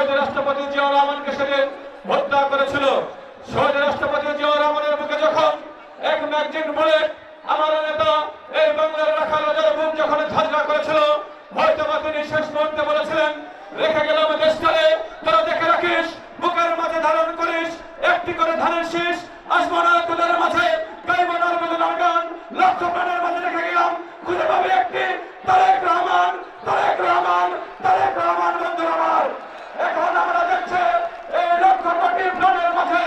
শহীদ রাষ্ট্রপতি জিয়াউর রহমানকে সেদিন হত্যা করেছিল। শহীদ রাষ্ট্রপতি জিয়াউর রহমানের বুকে যখন এক ম্যাগজিন বুলেট আমার নেতা এই বাংলার রাখাল রাজার বুক যখন ঝাঁঝরা করেছিল, হয়তো তিনি শেষ মুহূর্তে বলেছিলেন, রেখে গেলাম দেশটারে, তোরা দেখে রাখিস, বুকের মাঝে ধারণ করিস একটি করে ধানের শীষ, আসবো না তোদের মাঝে গাইব না বেদনার গান, লক্ষ প্রাণের মাঝে রেখে গেলাম খুঁজে পাবে একটি তারেক রহমান, তারেক রহমান, তারেক রহমান। বন্ধুরা আমার, এখন আমরা দেখছি এই লক্ষ কোটি প্রাণের মাঝে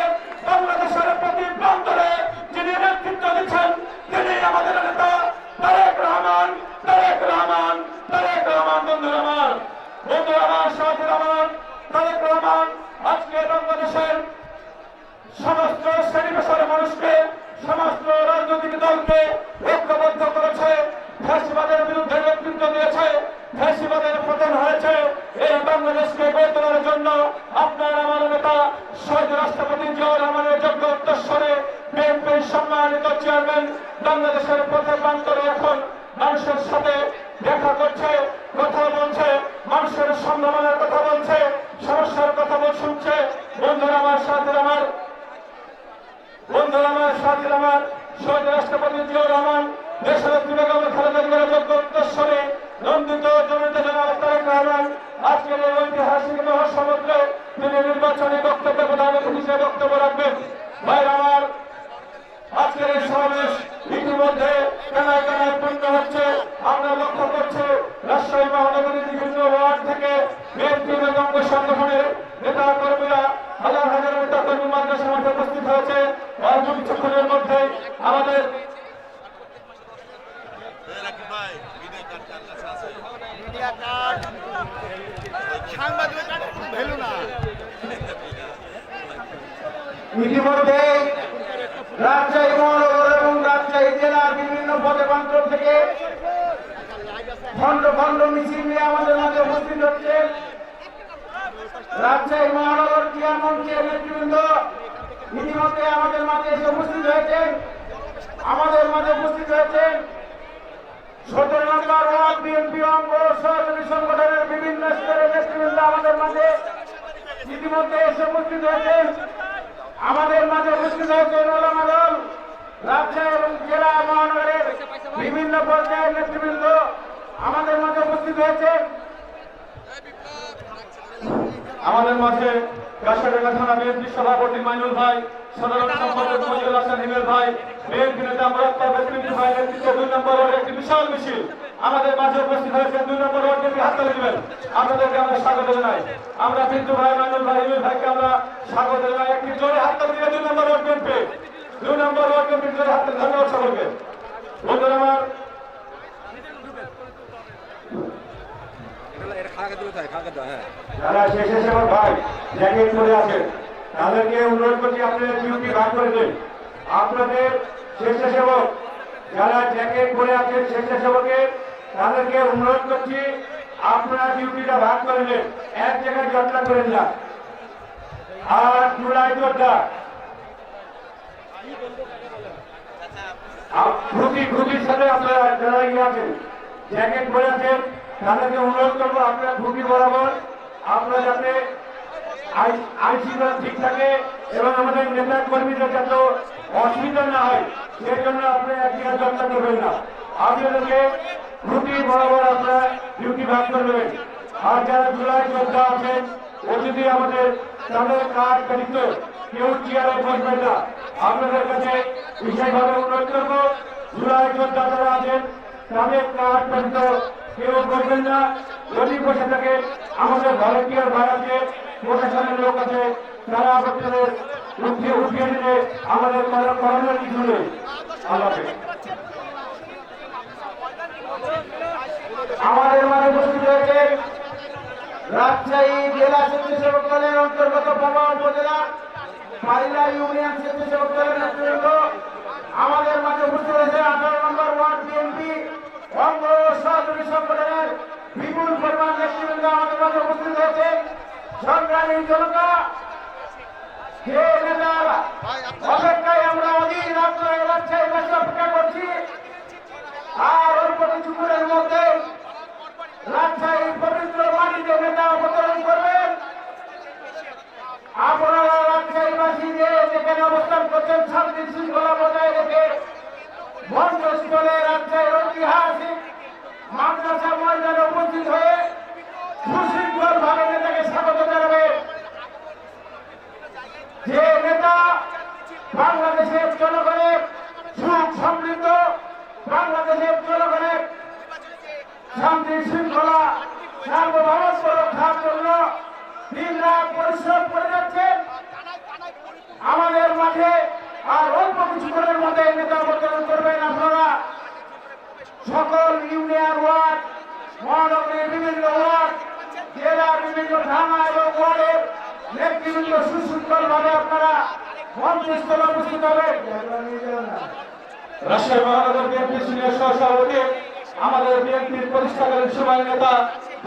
বাংলাদেশের প্রতি প্রান্তরে যিনি নেতৃত্ব দিচ্ছেন তিনি আমাদের নেতা তারেক রহমান, তারেক রহমান, তারেক রহমান। বন্ধুরা আমার, বন্ধুরা আমার, সাথীরা আমার, তারেক রহমান আজকে বাংলাদেশের সমস্ত শ্রেণী পেশার মানুষকে, সমস্ত রাজনৈতিক দলকে ঐক্যবদ্ধ করেছে, ফ্যাসিবাদের বিরুদ্ধে নেতৃত্ব দিয়েছে, ফ্যাসিবাদের পতন হয়েছে। এই বাংলাদেশকে গড়ে তোলার জন্য আপনার আমার নেতা শহীদ রাষ্ট্রপতি জিয়াউর রহমানের যোগ্য উত্তরস্বরে বিএনপির সম্মানিত চেয়ারম্যান বাংলাদেশের পথে প্রান্তরে এখন মানুষের সাথে দেখা করছে, কথা বলছে, মানুষের সম্ভাবনার কথা বলছে, সমস্যার কথা শুনছে। বন্ধুরা আমার, সাথে আমার, বন্ধুরা আমার, সাথে আমার, শহীদ রাষ্ট্রপতি জিয়াউর রহমান দেশের বেগম খালেদা জিয়ার যোগ্য উত্তরস্বরে নন্দিত জনতা জনাব তারেক রহমান আজকের এই ঐতিহাসিক মহাসমুদ্রে তিনি নির্বাচনী বক্তব্যে প্রধান অতিথি হিসেবে বক্তব্য রাখবেন। ভাই আমার, আজকের এই সমাবেশ ইতিমধ্যে কানায় কানায় পূর্ণ হচ্ছে। আমরা লক্ষ্য করছি রাজশাহী মহানগরীর বিভিন্ন ওয়ার্ড থেকে বিএনপি এবং সংগঠনের নেতা কর্মীরা, হাজার হাজার নেতা কর্মী মাদ্রাসার মাঠে উপস্থিত হয়েছে। অল্প কিছুক্ষণের মধ্যে আমাদের ইতিমধ্যে রাজশাহী মহানগর এবং রাজশাহী জেলার বিভিন্ন পদে প্রান্তর থেকে খন্ড খন্ড মিছিল নিয়ে আমাদের মাঝে উপস্থিত হচ্ছে। রাজশাহী মহানগর ক্রীড়া মঞ্চের নেতৃবৃন্দ ইতিমধ্যে আমাদের মাঝে এসে উপস্থিত হয়েছেন। আমাদের মাঝে উপস্থিত হয়েছেন 17 নম্বর ওয়ার্ড বিএনপি অঙ্গ সহযোগী সংগঠনের বিভিন্ন স্তরের নেতৃবৃন্দ আমাদের মাঝে ইতিমধ্যে এসে উপস্থিত হয়েছেন। আমাদের মাঝে উপস্থিত হয়েছেন ওলামা দল, রাজশাহী এবং জেলা মহানগরের বিভিন্ন পর্যায়ের নেতৃবৃন্দ আমাদের মাঝে উপস্থিত হয়েছেন। আমাদের মাঝে গাছাডাঙ্গা থানা বিএনপি সভাপতি মাইনুল ভাই, সাধারণ সম্পাদক মজিদুল হাসান হিমেল ভাই, বিএনপি নেতা মুরাক্কাব বেসমিন্টু ভাই নেতৃত্বে 2 নম্বর ওয়ার্ডে একটি বিশাল মিছিল আমাদের মাঝে উপস্থিত হয়েছে। 2 নম্বর ওয়ার্ডে হাত তালি দিবেন, আপনাদেরকে আমরা স্বাগত জানাই। আমরা বিন্দু ভাই, মাইনুল ভাই, হিমেল ভাইকে আমরা স্বাগত জানাই। একটি জোরে হাত তালি দিয়ে 2 নম্বর ওয়ার্ড বিএনপি, 2 নম্বর ওয়ার্ড বিএনপি জোরে হাত তালি। ধন্যবাদ সকলকে। বন্ধুরা আমার, যারা স্বেচ্ছাসেবক ভাই জ্যাকেট পরে আছেন তাদেরকে অনুরোধ করছি আপনাদের ডিউটি ভাগ করে দিন। আপনাদের স্বেচ্ছাসেবক যারা জ্যাকেট পরে আছেন স্বেচ্ছাসেবকের তাদেরকে অনুরোধ করছি আপনারা ডিউটিটা ভাগ করে দিন, এক জায়গায় জটলা করেন না। আর জুলাই যোদ্ধা ঘুটির সাথে আপনারা যারা ইয়ে আছেন জ্যাকেট পরে আছেন তাদেরকে অনুরোধ করবো আপনারা ঘুটি বরাবর আপনারা যাতে আইনশৃঙ্খলা ঠিক থাকে এবং আমাদের নেতা কর্মীদের যাতে অসুবিধা না হয় সেই জন্য আপনারা একদিকে চর্চা করবেন না। আপনাদেরকে ঘুটি বরাবর আপনারা ডিউটি ভাগ করবেন। আর যারা জুলাই যোদ্ধা আছেন অতিথি আমাদের তাদের কার্ড ব্যতীত কেউ চেয়ারে বসবেন না। আপনাদের কাছে বিশেষভাবে অনুরোধ করবো জুলাই যোদ্ধা যারা আছেন তাদের কার্ড ব্যতীত কেউ করবেন না। যদি বসে থাকে আমাদের ভলেন্টিয়ার ভাই আছে, প্রশাসনের লোক আছে, তারা আপনাদের উঠিয়ে দিলে আমাদের করণের কিছু নেই। আল্লাহ আমাদের মাঝে উপস্থিত হয়েছে রাজশাহী জেলা স্বেচ্ছাসেবক দলের অন্তর্গত পাবা উপজেলা পারিলা ইউনিয়ন স্বেচ্ছাসেবক দলের নেতৃবৃন্দ। আমাদের মাঝে উপস্থিত হয়েছে 18 নম্বর ওয়ার্ড বিএনপি অঙ্গ সহযোগী সংগঠনের বিপুল পরিমাণ নেতৃবৃন্দ আমাদের মাঝে উপস্থিত হয়েছে। সংগ্রামী জনতা, যে নেতার অপেক্ষায় আমরা অধীর রাত্রে রাজশাহী বাসী অপেক্ষা করছি, আর অল্প কিছুক্ষণের মধ্যে রাজশাহী পবিত্র মাটিতে নেতা অবতরণ করবেন। সামর্থ্য রক্ষার জন্য দিন রাত পরিশ্রম করে যাচ্ছেন। আমাদের মাঠে আর অল্প কিছুক্ষণের মধ্যে নেতা অবতরণ করবেন আপনারা। সকল ইউনিয়ন ওয়ার্ড, মহানগরীর বিভিন্ন ওয়ার্ড, জেলার বিভিন্ন থানা এবং ওয়ার্ডের নেতৃবৃন্দ সুশৃঙ্খল ভাবে আপনারা মঞ্চস্থলে উপস্থিত হবেন। রাজশাহী মহানগর বিএনপির সিনিয়র সহসভাপতি, আমাদের বিএনপির প্রতিষ্ঠাকালীন সময় নেতা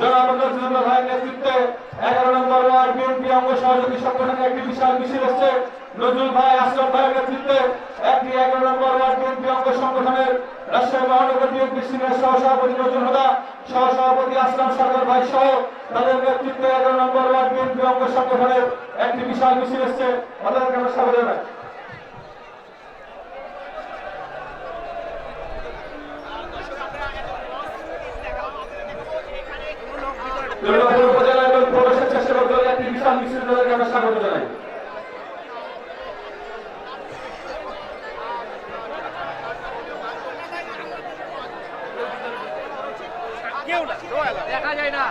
জনাব নজরুল ভাইয়ের নেতৃত্বে 11 নম্বর ওয়ার্ড বিএনপি অঙ্গ সহযোগী সংগঠনের একটি বিশাল মিছিল এসেছে। নজরুল ভাই, আশরাফ ভাইয়ের নেতৃত্বে একটি 11 নম্বর ওয়ার্ড বিএনপি অঙ্গ সংগঠনের রাজশাহী মহানগর বিএনপির সিনিয়র সহসভাপতি নজরুল হুদা, সহসভাপতি আসলাম সরকার ভাই সহ তাদের নেতৃত্বে 11 নম্বর ওয়ার্ড বিএনপি অঙ্গ সংগঠনের একটি বিশাল মিছিল এসেছে। তাদেরকে আমরা স্বাগত জানাই। দুর্গাপুর উপজেলা এবং পৌর স্বেচ্ছাসেবক দলের একটি বিশাল মিছিল, তাদেরকে আমরা স্বাগত জানাই। দেখা যায় না।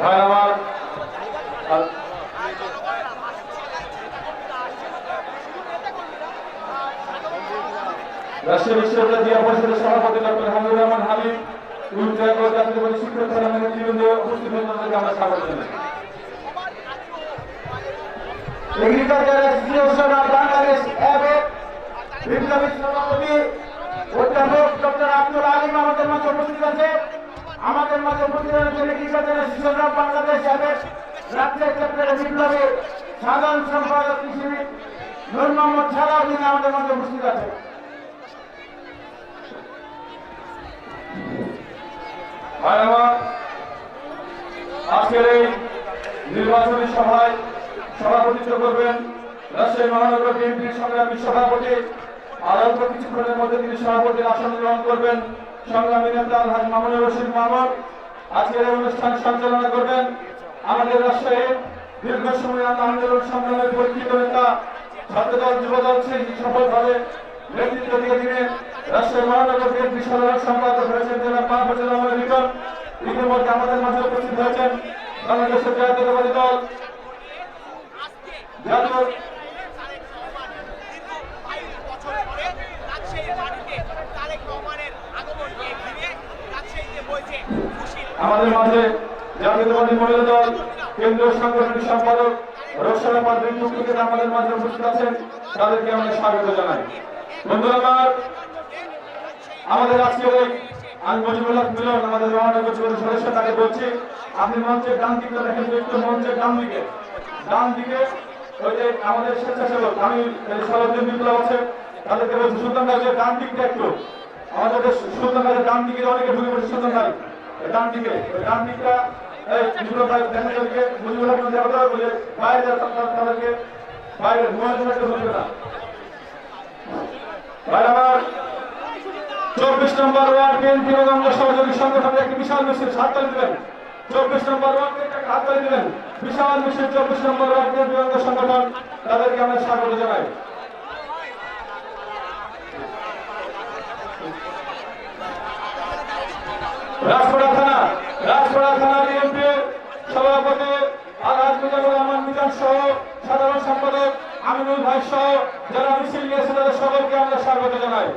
ভাই আমার রাজশাহী বিশ্ববিদ্যালয় জিয়া পরিষদের সভাপতি ডক্টর হামিদুর রহমান হামিদ, উল্লেখ ও জাতীয়বাদী শিক্ষক ফোরামের নেতৃবৃন্দ উপস্থিত হয়ে তাদেরকে আমরা স্বাগত জানাই। এগ্রিকালচার অ্যাসোসিয়েশন অফ বাংলাদেশ এর বিপ্লবী সভাপতি অধ্যাপক ডক্টর আব্দুল আলিম আমাদের মাঝে উপস্থিত আছে। আমাদের মাঝে উপস্থিত আছেন এগ্রিকালচার অ্যাসোসিয়েশন অফ বাংলাদেশ এর রাজ্যের সেক্রেটারি বিপ্লবী সাধারণ সম্পাদক কৃষিবিদ নূর মোহাম্মদ সালাউদ্দিন আমাদের মাঝে উপস্থিত আছে। ভাই আমার আজকের এই নির্বাচনী সভায় সভাপতিত্ব করবেন রাজশাহী মহানগর বিএনপির সংগ্রামী সভাপতি, আর অল্প কিছুক্ষণের মধ্যে তিনি সভাপতির আসন গ্রহণ করবেন সংগ্রামী নেতা আলহাজ মামুনুর রশিদ মাহমুদ। আজকের এই অনুষ্ঠান সঞ্চালনা করবেন আমাদের রাজশাহীর দীর্ঘ সময় আন্দোলন সংগ্রামের পরীক্ষিত নেতা, ছাত্রদল যুবদল সেই সফলভাবে নেতৃত্ব দিয়ে দিনে রাজশাহী মহানগর বিএনপি সাধারণ সম্পাদক হয়েছেন জনাব মাহফুজুর রহমান লিটন। ইতিমধ্যে আমাদের মাঝে উপস্থিত হয়েছেন বাংলাদেশের জাতীয়তাবাদী দল আমাদের মাঝে জাতীয়তাবাদী মহিলা দল কেন্দ্রীয় সাংগঠনিক সম্পাদক রোকসানা পাদ্রী টুকটুকে আমাদের মাঝে উপস্থিত আছেন, তাদেরকে আমরা স্বাগত জানাই। বন্ধুরা আমার, আমাদের আজকের এই মুজিবুল হক মিলন আমাদের মহানগর পরিষদের সদস্য, তাকে বলছি আপনি মঞ্চের ডান দিকে দেখেন, একটু মঞ্চের ডান দিকে ওই যে আমাদের স্বেচ্ছাসেবক আমি সালাউদ্দিন বিপ্লব আছে, তাদেরকে বলছি সুলতান ভাই ডান দিকটা একটু, আমাদের সুলতান ভাইয়ের ডান দিকে অনেকে ঢুকে পড়ছে, সুলতান ভাই ডান দিকে ওই ডান দিকটা মুজিবুল ভাই দেখেন, ওদিকে মুজিবুল হক বলে বাইরে তাদেরকে বাইরে ঘুমাতে ঢুকবে না। ভাই আমার 24 নম্বর ওয়ার্ড বিএনপি এবং অঙ্গ সহযোগী সংগঠনের একটি বিশাল মিছিল, হাততালি দিবেন। 24 নম্বর ওয়ার্ড থেকে হাততালি দিবেন, বিশাল মিছিল 24 নম্বর ওয়ার্ড বিএনপি অঙ্গ সংগঠন, তাদেরকে আমরা স্বাগত জানাই। রাজপাড়া থানা বিএনপির সভাপতি আলহাজ মিজানুর রহমান মিজান সহ সাধারণ সম্পাদক আমিনুল ভাই সহ যারা মিছিল নিয়েছে তাদের সকলকে আমরা স্বাগত জানাই।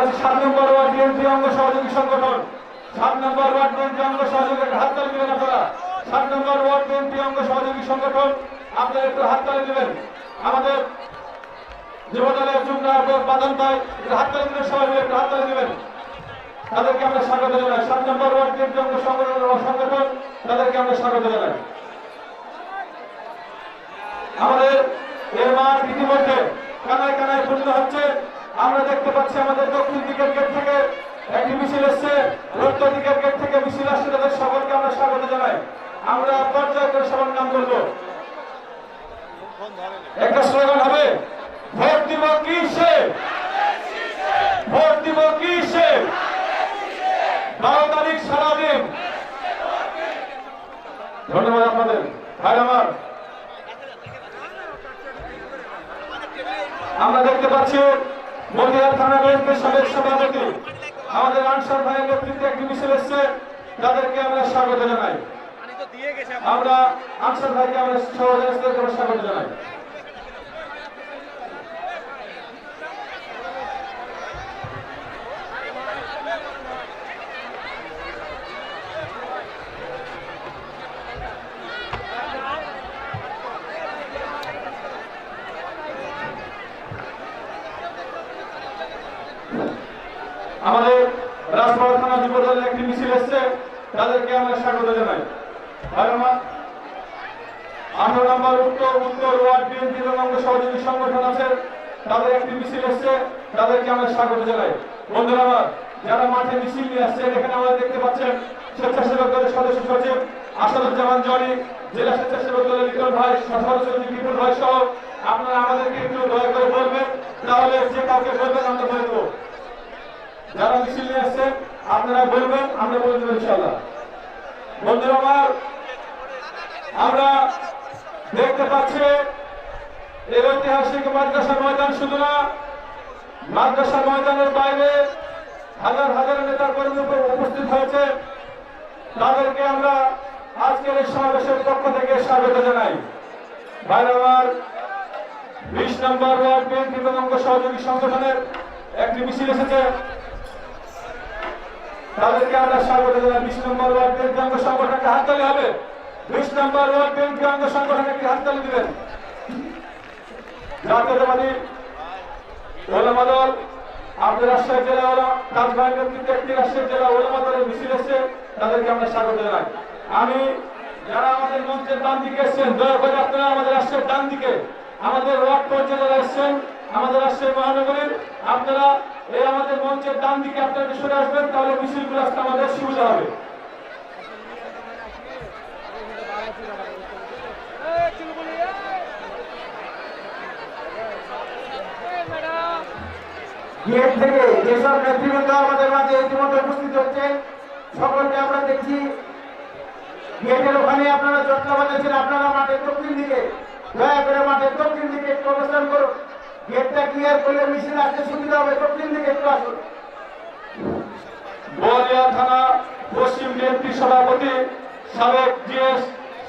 পাচ্ছি 7 নম্বর ওয়ার্ড বিএনপি অঙ্গ সহযোগী সংগঠন। 7 নম্বর ওয়ার্ড বিএনপি অঙ্গ সহযোগী হাততালি দিবেন আপনারা। 7 নম্বর ওয়ার্ড বিএনপি অঙ্গ সহযোগী সংগঠন আপনারা একটু হাততালি দিবেন। আমাদের যুবদলের যুগ্ম আহ্বায়ক বাদন ভাই হাততালি দিবেন, সবাই মিলে একটু হাততালি দিবেন। তাদেরকে আমরা স্বাগত জানাই। 7 নম্বর ওয়ার্ড বিএনপি অঙ্গ সংগঠন তাদেরকে আমরা স্বাগত জানাই। আমাদের এই মাঠ ইতিমধ্যে কানায় কানায় পূর্ণ হচ্ছে। আমরা দেখতে পাচ্ছি আমাদের দক্ষিণ দিকের গেট থেকে একটি মিছিল এসছে, উত্তর দিকের গেট থেকে মিছিল আসছে। তাদের সকলকে আমরা স্বাগত জানাই। আমরা পর্যায় করে সবার নাম বলবো। একটা স্লোগান হবে, ভোট দিব কিসে, ভোট দিব কিসে, 12 তারিখ সারাদিন। ধন্যবাদ আপনাদের ভাই আমার। আমরা দেখতে পাচ্ছি মদিয়ার থানা বিএনপির সাবেক সভাপতি আমাদের আনসার ভাইয়ের নেতৃত্বে একটি মিছিল এসছে, তাদেরকে আমরা স্বাগত জানাই। আমরা আনসার ভাইকে আমরা স্বাগত জানাই। আমাদের রাজপাড়া থানা যুবদলের একটি মিছিল এসছে, তাদেরকে আমরা স্বাগত জানাই। 18 নম্বর উত্তর ওয়ার্ড বিএনপি অঙ্গ সহযোগী সংগঠন আছে, তাদের একটি মিছিল এসছে, তাদেরকে আমরা স্বাগত জানাই। বন্ধুরা আমার, যারা মাঠে মিছিল নিয়ে আসছে, এখানে আমরা দেখতে পাচ্ছেন স্বেচ্ছাসেবক দলের সদস্য সচিব আসাদুজ্জামান জনি, জেলা স্বেচ্ছাসেবক দলের লিটন ভাই, সদস্য সচিব বিপুল ভাই সহ আপনারা আমাদেরকে একটু দয়া করে বলবেন, তাহলে যে কাউকে বলবেন আমরা বলে দেবো। যারা মিছিল নিয়ে আসছেন আপনারা বলবেন, আমরা বলে দেবো ইনশাআল্লাহ। বন্ধুরা আমার, আমরা দেখতে পাচ্ছি এই ঐতিহাসিক মাদ্রাসা ময়দান শুধু না, মাদ্রাসা ময়দানের বাইরে হাজার হাজার নেতা কর্মী উপস্থিত হয়েছে, তাদেরকে আমরা আজকের এই সমাবেশের পক্ষ থেকে স্বাগত জানাই। ভাইরা আমার, 20 নম্বর ওয়ার্ড বিএনপি অঙ্গ সহযোগী সংগঠনের একটি মিছিল এসেছে, তাদেরকে আমরা স্বাগত জানাই। 20 নম্বর ওয়ার্ড বিএনপি অঙ্গ সংগঠনকে হাততালি হবে। 20 নম্বর ওয়ার্ড বিএনপি অঙ্গ সংগঠনকে একটি হাততালি দিবেন। জাতীয়তাবাদী ওলামা দল, আমাদের রাজশাহী জেলা কাজ ভাই নেতৃত্বে একটি রাজশাহী জেলা ওলামা দলের মিছিল এসছে, তাদেরকে আমরা স্বাগত জানাই। আমি যারা আমাদের মঞ্চের ডান দিকে এসছেন, দয়া করে আপনারা আমাদের রাজশাহীর ডান দিকে, আমাদের ওয়ার্ড পর্যায়ে যারা এসছেন আমাদের রাজশাহী মহানগরীর, আপনারা এই আমাদের মঞ্চের ডান দিকে আপনারা সরে আসবেন, তাহলে মিছিলগুলো আসতে আমাদের সুবিধা হবে। গেট থেকে যেসব নেতৃবৃন্দ আমাদের মাঝে ইতিমধ্যে উপস্থিত হচ্ছে, সকলকে আমরা দেখছি গেটের ওখানে আপনারা জটলা বাঁধাচ্ছেন। আপনারা মাঠের দক্ষিণ দিকে, দয়া করে মাঠের দক্ষিণ দিকে একটু অবস্থান করুন। গেটটা ক্লিয়ার করলে মিছিল আসতে সুবিধা হবে। দক্ষিণ দিকে একটু আসুন। বোয়ালিয়া থানা পশ্চিম বিএনপি সভাপতি সাবেক জিএস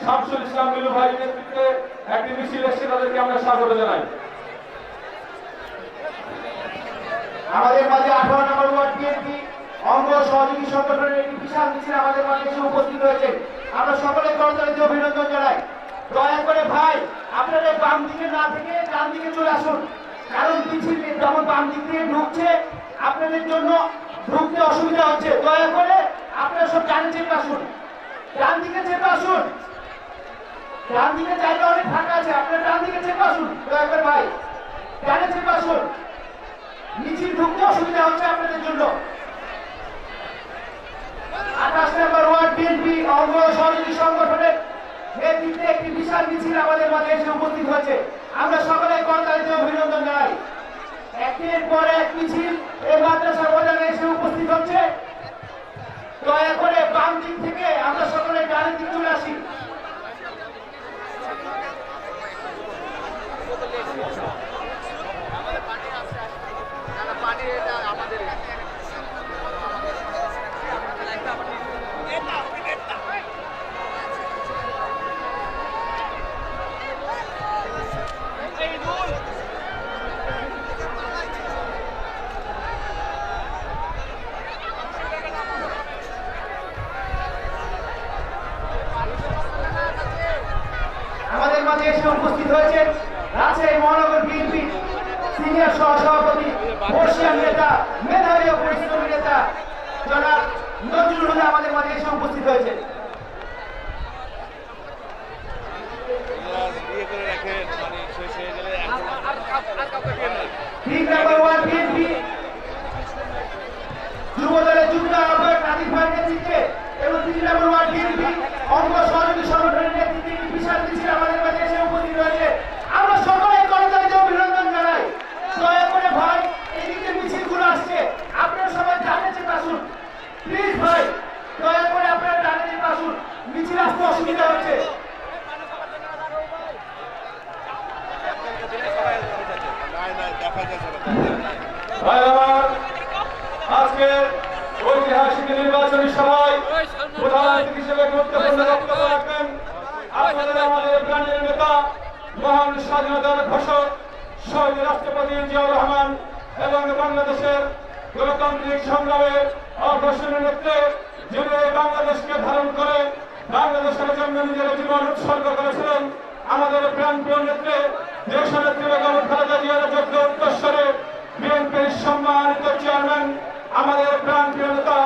শামসুল ইসলাম মিলু ভাইয়ের নেতৃত্বে একটি মিছিল এসেছে, তাদেরকে আমরা স্বাগত জানাই। আমাদের মাঝে 18 নম্বর ওয়ার্ড বিএনপি অঙ্গ সহযোগী সংগঠনের একটি বিশাল মিছিল আমাদের মাঝে এসে উপস্থিত হয়েছে। আমরা সকলে করতালি দিয়ে অভিনন্দন জানাই। দয়া করে ভাই, আপনারা বাম দিকে না থেকে ডান দিকে চলে আসুন, কারণ মিছিল যেমন বাম দিক দিয়ে ঢুকছে, আপনাদের জন্য ঢুকতে অসুবিধা হচ্ছে। দয়া করে আপনারা সব ডান চেপে আসুন, ডান দিকে চেপে আসুন। ডান দিকে জায়গা অনেক ফাঁকা আছে, আপনারা ডান দিকে চেপে আসুন। দয়া করে ভাই, ডানে চেপে আসুন, মিছিল ঢুকতে অসুবিধা হচ্ছে আপনাদের জন্য। 28 নম্বর ওয়ার্ড বিএনপি অঙ্গ সহযোগী সংগঠনের নেতৃত্বে একটি বিশাল মিছিল আমাদের মাঝে এসে উপস্থিত হয়েছে। আমরা সকলে করতালিতে অভিনন্দন জানাই। একের পর এক মিছিল এই মাদ্রাসা ময়দানে এসে উপস্থিত হচ্ছে। দয়া করে বাম দিক থেকে আমরা সকলে ডানের দিকে চলে আসি। মাঝে এসে উপস্থিত হয়েছেন রাজশাহী মহানগর বিএনপি সিনিয়র সহসভাপতি বর্ষিয়ান নেতা মেধাবী ও পরিশ্রমী নেতা জনাব নজরুল হুদা আমাদের মাঝে এসে উপস্থিত হয়েছে। ঠিক নাম্বার 1 বিএনপি যুব দলের যুগ্ম আহ্বায়ক নাদির ভাইয়ের নেতৃত্বে এবং 3 নাম্বার 1 বিএনপি অঙ্গ সহযোগী সংগঠনের নেতৃত্বে একটি বিশাল মিছিল আমাদের মাঝে এসে উপস্থিত হয়েছে। আমরা সকলে করতালিতে অভিনন্দন জানাই। দয়া করে ভাই এদিকে মিছিলগুলো আসছে, আপনারা সবাই ডানে চেপে আসুন প্লিজ ভাই, দয়া করে আপনারা ডানে চেপে আসুন, মিছিল আসতে অসুবিধা হচ্ছে। ভাই আমার আজকে ঐতিহাসিক নির্বাচনী সভায় প্রধান অতিথি হিসেবে গুরুত্বপূর্ণ বক্তব্য রাখবেন আপনাদের আমাদের প্রাণের নেতা মহান স্বাধীনতার ঘোষক শহীদ রাষ্ট্রপতি জিয়াউর রহমান এবং বাংলাদেশের গণতান্ত্রিক সংগ্রামের অগ্রসরের নেত্রী যিনি বাংলাদেশকে ধারণ করে বাংলাদেশের জন্য নিজের জীবন উৎসর্গ করেছিলেন আমাদের প্রাণপ্রিয় নেত্রী দেশনেত্রী বেগম খালেদা জিয়ার যোগ্য উত্তরস্বরে বিএনপির সম্মানিত চেয়ারম্যান আমাদের প্রাণপ্রিয় নেতা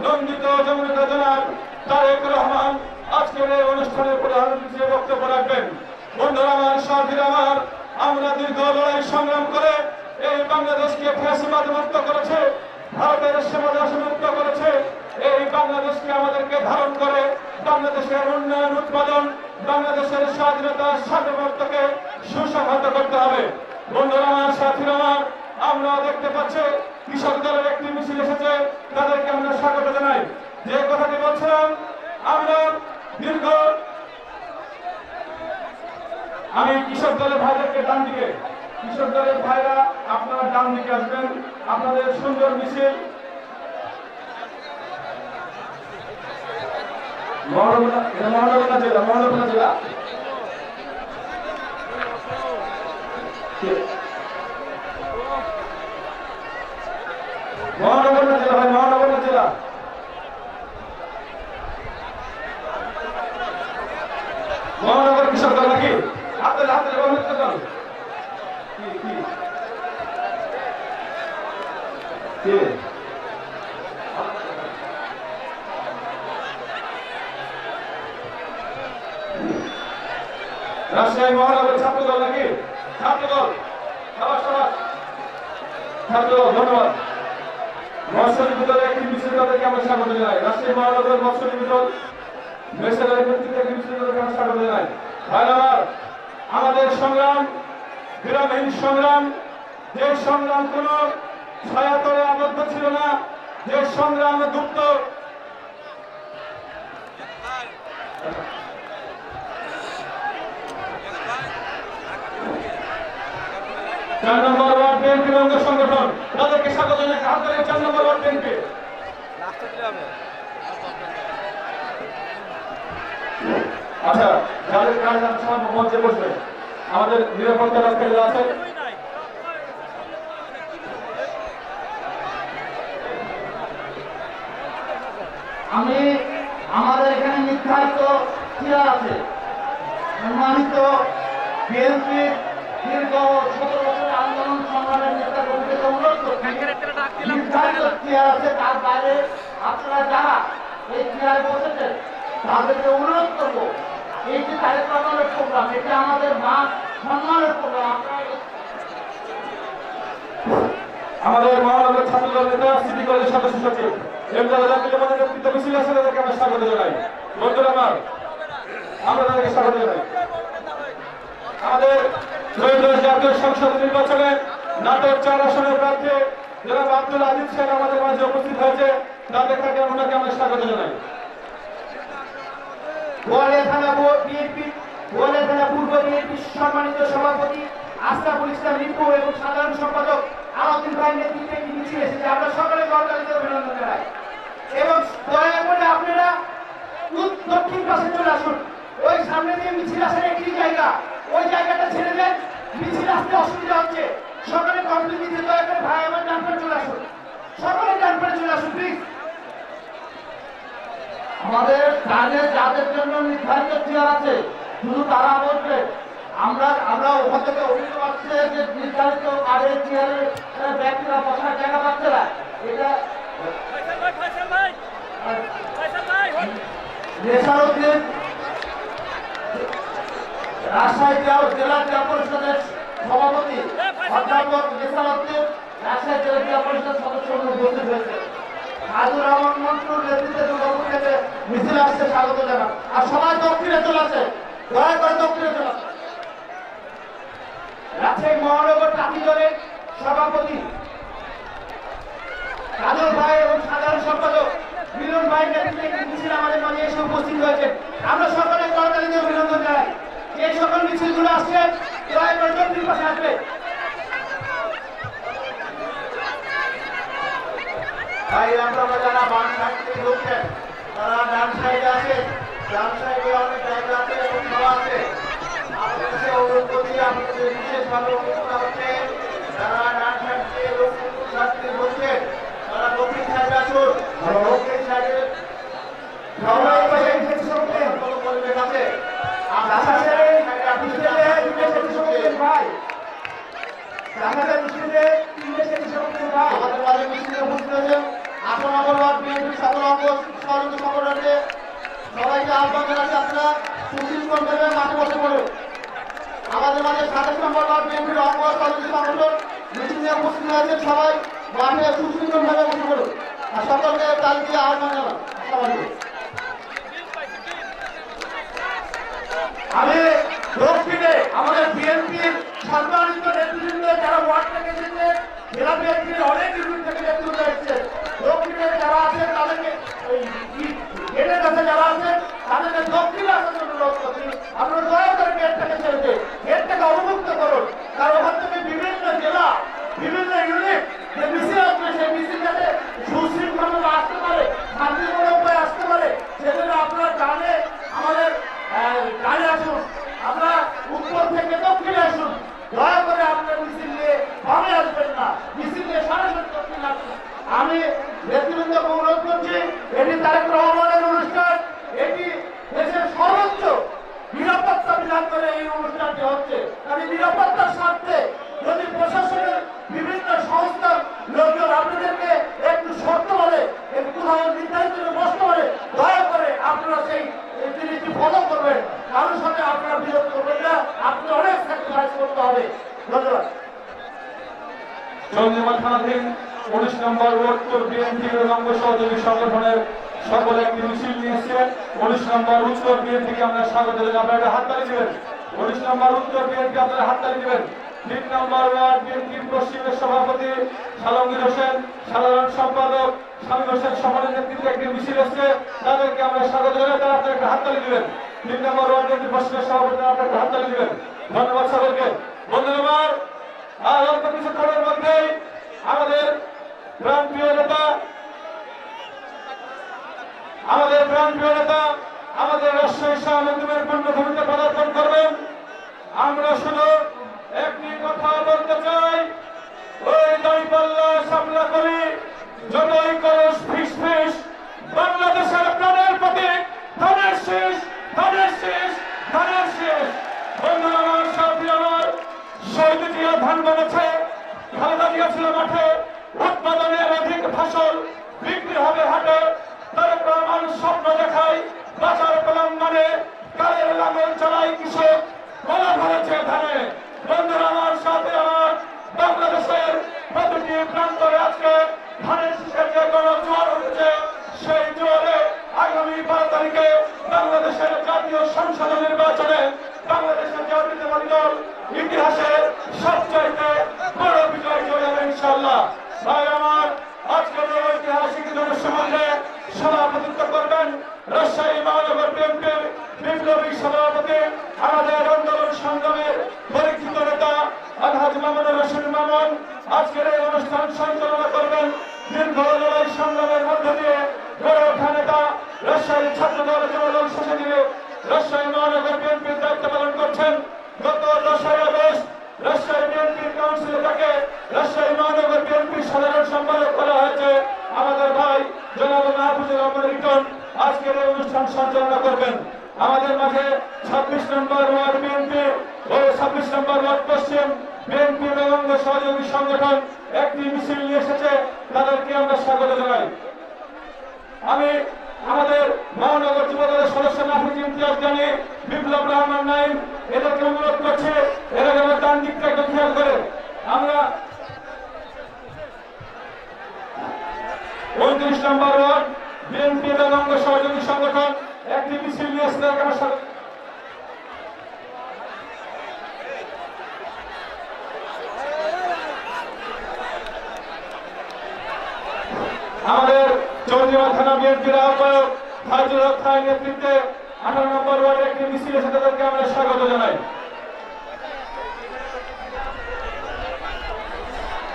নন্দিত জননেতা জনাব তারেক রহমান আজকের এই অনুষ্ঠানের প্রধান অতিথি বক্তব্য রাখবেন। বন্ধুরা আমার, সাথীরা আমার, আমরা দীর্ঘ লড়াই সংগ্রাম করে এই বাংলাদেশকে ফ্যাসিবাদ মুক্ত করেছে, ভারতের সেবাদাস মুক্ত করেছে। এই বাংলাদেশকে আমাদেরকে ধারণ করে বাংলাদেশের উন্নয়ন উৎপাদন, বাংলাদেশের স্বাধীনতা সার্বভৌমত্বকে সুসংহত করতে হবে। বন্ধুরা আমার, সাথীরা আমার, আমরা দেখতে পাচ্ছি কৃষক দলের একটি মিছিল এসেছে, তাদেরকে আমরা স্বাগত জানাই। যে কথাটি বলছিলাম, আমরা দীর্ঘ আমি কৃষক দলের ভাইদেরকে ডান দিকে, কৃষক দলের ভাইরা আপনারা ডান দিকে আসবেন, আপনাদের সুন্দর মিছিল মহানগর জেলা মহানগর জেলা মহানগর জেলা ভাই মহানগর জেলা মহানগর কৃষক দল নাকি হাতের হাতের অমিত দল কি রাজশাহী মহানগর ছাত্র দল নাকি ছাত্র দল সবাই সবাই ছাত্র দল ধন্যবাদ। মৎস্যজীবী দলের একটি মিছিল তাদেরকে আমরা স্বাগত জানাই। রাজশাহী মহানগর মৎস্যজীবী দল মেসেলের নেতৃত্বে একটি মিছিল তাদেরকে আমরা স্বাগত জানাই। ভাই আমার, আমাদের সংগ্রাম বিরামহীন সংগ্রাম, যে সংগ্রাম কোন ছায়াতলে আবদ্ধ ছিল না, যে সংগ্রাম গুপ্ত। 4 নম্বর ওয়ার্ড বিএনপি অঙ্গ সংগঠন তাদেরকে স্বাগত জানাই। হাত ধরে 4 নম্বর ওয়ার্ড বিএনপি আচ্ছা, যাদের কাজ আছে মঞ্চে বসবে, আমাদের নিরাপত্তা রক্ষীরা আছে। আমি আমাদের এখানে নির্ধারিত চেয়ার আছে, সম্মানিত বিএনপি দীর্ঘ 17 বছরের আন্দোলন সংগ্রামের নেতা কর্মীদের অনুরোধ করছি, নির্ধারিত চেয়ার আছে, তার বাইরে আপনারা যারা এই চেয়ারে বসেছেন তাদেরকে অনুরোধ করবো, এই যে তারেক রহমানের প্রোগ্রাম, এটা আমাদের মা সম্মানের প্রোগ্রাম। আমাদের মহানগর ছাত্র দল নেতা সিটি কলেজের সদস্য সচিব এমদাদুল আমাদের নেতৃত্ব মিছিল আছে, তাদেরকে আমরা স্বাগত জানাই। বন্ধুরা আমার, আমরা তাদেরকে স্বাগত জানাই। আমাদের ত্রয়োদশ জাতীয় সংসদ নির্বাচনে নাটোর 4 আসনের প্রার্থী জনাব আব্দুল আজিজ শেখ আমাদের মাঝে উপস্থিত হয়েছে, তাদেরকে আমরা স্বাগত জানাই। বোয়ালিয়া থানা বিএনপি বোয়ালিয়া থানা পূর্ব বিএনপি সম্মানিত সভাপতি আশরাফুল ইসলাম রিপু এবং সাধারণ সম্পাদক আলাউদ্দিন ভাইয়ের নেতৃত্বে একটি মিছিল এসেছে, আমরা সকলে করতালিতে অভিনন্দন জানাই। এবং দয়া করে আপনারা দক্ষিণ পাশে চলে আসুন, ওই সামনে দিয়ে মিছিল আসার একটি জায়গা, ওই জায়গাটা ছেড়ে দেন, মিছিল আসতে অসুবিধা হচ্ছে। সকলে কমপ্লিট দিতে দয়া করে ভাই আমার ডান পাশে চলে আসুন, সকলে ডান পাশে চলে আসুন প্লিজ। আমাদের কাজে যাদের জন্য নির্ধারিত চেয়ার আছে শুধু তারা বসবে, আমরা ওখান থেকে অভিযোগ পাচ্ছে যে নির্ধারিত কার্ডের চেয়ারে ব্যক্তিরা বসার জায়গা পাচ্ছে না। এটা নেশারউদ্দিন রাজশাহী জেলা ক্রীড়া পরিষদের সভাপতি অধ্যাপক নেশারউদ্দিন রাজশাহী জেলা ক্রীড়া পরিষদের সদস্য উপস্থিত হয়েছে। হাজুর রহমান মন্টুর নেতৃত্বে দুর্গাপুর থেকে মিছিল আসছে, স্বাগত জানান। আর সবাই দক্ষিণে চলে আসে, দয়া করে দক্ষিণে চলে আসে। রাজশাহী মহানগর ট্রাফিক দলের সভাপতি কাজল ভাই এবং সাধারণ সম্পাদক মিলন ভাইয়ের নেতৃত্বে মিছিল আমাদের মাঝে এসে উপস্থিত হয়েছে। আমরা সকলে করতালি দিয়ে অভিনন্দন জানাই। এই সকল মিছিলগুলো আসছে, দয়া করে দক্ষিণ পাশে আসবে। ভাই আপনারা যারা বাম সাইড থেকে ঢুকছেন তারা ডান সাইডে আছে, ডান সাইডে অনেক জায়গা আছে এবং খাওয়া আছে। আমাদের কাছে অনুরোধ করছি, আপনাদের বিশেষভাবে অনুরোধ করা হচ্ছে যারা ডান সাইড থেকে লক্ষ্মীপুর সাইড থেকে ঢুকছেন তারা দক্ষিণ সাইডে আসুন। দক্ষিণ সাইডে পরিবেশ আছে। আমাদের মাঝে মিছিলে উপস্থিত হয়েছেন 8 নম্বর ওয়ার্ড বিএনপির সাধারণ সহযোগী সংগঠনকে সবাইকে আহ্বান জানাচ্ছি আপনারা সুশৃঙ্খলভাবে মাঠে বসে পড়ুন। আমাদের মাঝে 27 নম্বর ওয়ার্ড বিএনপির অঙ্গ সহযোগী সংগঠন মিছিলে উপস্থিত হয়েছেন, সবাই মাঠে সুশৃঙ্খলভাবে বসে পড়ুন। আর সকলকে তাল দিয়ে আহ্বান জানান। আমি দক্ষিণে আমাদের বিএনপির সম্মানিত নেতৃবৃন্দ যারা ওয়ার্ড থেকে এসেছে, জেলা বিএনপির অনেক ইউনিট থেকে নেতৃত্ব এসেছে, দক্ষিণে যারা আছেন তাদেরকে গেটের কাছে যারা আছেন তাদেরকে দক্ষিণে আসার জন্য অনুরোধ করছি। আপনারা দয়া করে গেটটাকে ছেড়ে দিন, গেটটাকে অবমুক্ত করুন। কারণ ওখান থেকে বিভিন্ন জেলা বিভিন্ন ইউনিট যে মিছিল আসবে সেই মিছিল যাতে সুশৃঙ্খলভাবে আসতে পারে, শান্তিপূর্ণ উপায়ে আসতে পারে, সেজন্য আপনারা জানে আমাদের ডানে আসুন, আমরা উত্তর থেকে দক্ষিণে আসুন। দয়া করে আপনার মিছিল নিয়ে বামে আসবেন না, মিছিল নিয়ে সরাসরি দক্ষিণে আসুন। আমি নেতৃবৃন্দকে অনুরোধ করছি, এটি তারেক রহমানের অনুষ্ঠান, এটি দেশের সর্বোচ্চ নিরাপত্তা বিধান করে এই অনুষ্ঠানটি হচ্ছে। কাজে নিরাপত্তার স্বার্থে যদি প্রশাসনের বিভিন্ন সংস্থার লোকজন আপনাদেরকে একটু শর্ত বলে একটু কোথাও নির্ধারিত বসতে পারে, দয়া করে আপনারা সেই জিনিসটি ফলো করবেন। কারোর সাথে আপনারা বিরোধ করবেন না, আপনি অনেক স্যাক্রিফাইস করতে হবে। ধন্যবাদ। চন্দ্রমাল থানাধীন 19 নম্বর উত্তর বিএনপির অঙ্গ সহযোগী সংগঠনের সকলে একটি মিছিল নিয়েছিলেন। 19 নম্বর উত্তর বিএনপিকে আমরা স্বাগত জানাই। আপনারা হাততালি দিবেন। 19 নম্বর উত্তর বিএনপি আপনারা হাততালি দিবেন। 3 নম্বর ওয়ার্ড বিএনপির পশ্চিমের সভাপতি সালমগীর হোসেন, সাধারণ সম্পাদক স্বামী হোসেন সকলের নেতৃত্বে একটি মিছিল এসছে, তাদেরকে আমরা স্বাগত জানাই। তারা আপনারা একটা হাততালি দিবেন। 3 নম্বর ওয়ার্ড বিএনপির পশ্চিমের সভাপতি আপনারা একটা হাততালি দিবেন। ধন্যবাদ সকলকে। বন্ধুরা, আর অল্প কিছুক্ষণের মধ্যেই আমাদের প্রাণপ্রিয় নেতা আমাদের রাজশাহী শাহ মখদুমের পূর্ণভূমিতে পদার্পণ করবেন। আমরা শুধু একটি কথা বলতে চাই, ওই দাঁড়িপাল্লা সামলা করি যতই করস ফিস ফিস, বাংলাদেশের প্রাণের প্রতীক ধানের শীষ, ধানের শীষ, ধানের শীষ। বন্ধুরা আমার, সাথী আমার, শহীদ জিয়া ধান বলেছে, খালেদা জিয়া ছিল মাঠে, উৎপাদনের অধিক ফসল বিক্রি হবে হাটে। তারেক রহমান স্বপ্ন দেখায় বাজার পেলাম মানে, গায়ের লাঙল চালাই কৃষক, গলা ভরেছে ধানে। বন্ধুরা আমার, সাথে আমার, বাংলাদেশের প্রতিটি প্রান্তরে আজকে ধানের শীষের যে গণজোয়ার উঠেছে, সেই জোয়ারে আগামী 12 তারিখে বাংলাদেশের জাতীয় সংসদ নির্বাচনে বাংলাদেশের জাতীয়তাবাদী দল ইতিহাসে সবচাইতে বড় বিজয় জয় হবে ইনশাআল্লাহ। ভাই আমার, আজকের এই ঐতিহাসিক জনসমাজে সভাপতিত্ব করবেন রাজশাহী মহানগর বিএনপির বিপ্লবী সভাপতি, আমাদের আন্দোলন সংগ্রামের পরীক্ষিত নেতা আলহাজ মামুনুর রশিদ মামুন। আজকের এই অনুষ্ঠান সঞ্চালনা করবেন দীর্ঘ লড়াই সংগ্রামের মধ্য দিয়ে গড়ে ওঠা নেতা, রাজশাহী ছাত্র দল যুবদল সচিব, রাজশাহী মহানগর বিএনপির দায়িত্ব পালন করছেন। গত 10 আগস্ট রাজশাহী বিএনপির কাউন্সিলে তাকে রাজশাহী মহানগর বিএনপির সাধারণ সম্পাদক করা হয়েছে। আমাদের ভাই জনাব মাহফুজুর রহমান রিটন আজকের এই অনুষ্ঠান সঞ্চালনা করবেন। আমাদের মাঝে 26 নম্বর ওয়ার্ড বিএনপি ও 26 নম্বর ওয়ার্ড পশ্চিম বিএনপি এবং অঙ্গ সহযোগী সংগঠন একটি মিছিল নিয়ে এসেছে, তাদেরকে আমরা স্বাগত জানাই। আমি আমাদের মহানগর যুবদলের সদস্য নাফিজ ইমতিয়াজ জানিয়ে বিপ্লব রহমান নাইম এদেরকে অনুরোধ করছে, এরা যেন ডান দিকটা একটু খেয়াল করে। আমরা 29 নম্বর ওয়ার্ড বিএনপি এবং অঙ্গ সহযোগী সংগঠন একটি মিছিল নিয়ে এসেছে, তাদেরকে আমরা স্বাগত। আমাদের চৌধুরী থানা বিএনপির আহ্বায়ক ফাইজুল হক খানের নেতৃত্বে 18 নম্বর ওয়ার্ডের একটি মিছিল এসে তাদেরকে আমরা স্বাগত জানাই।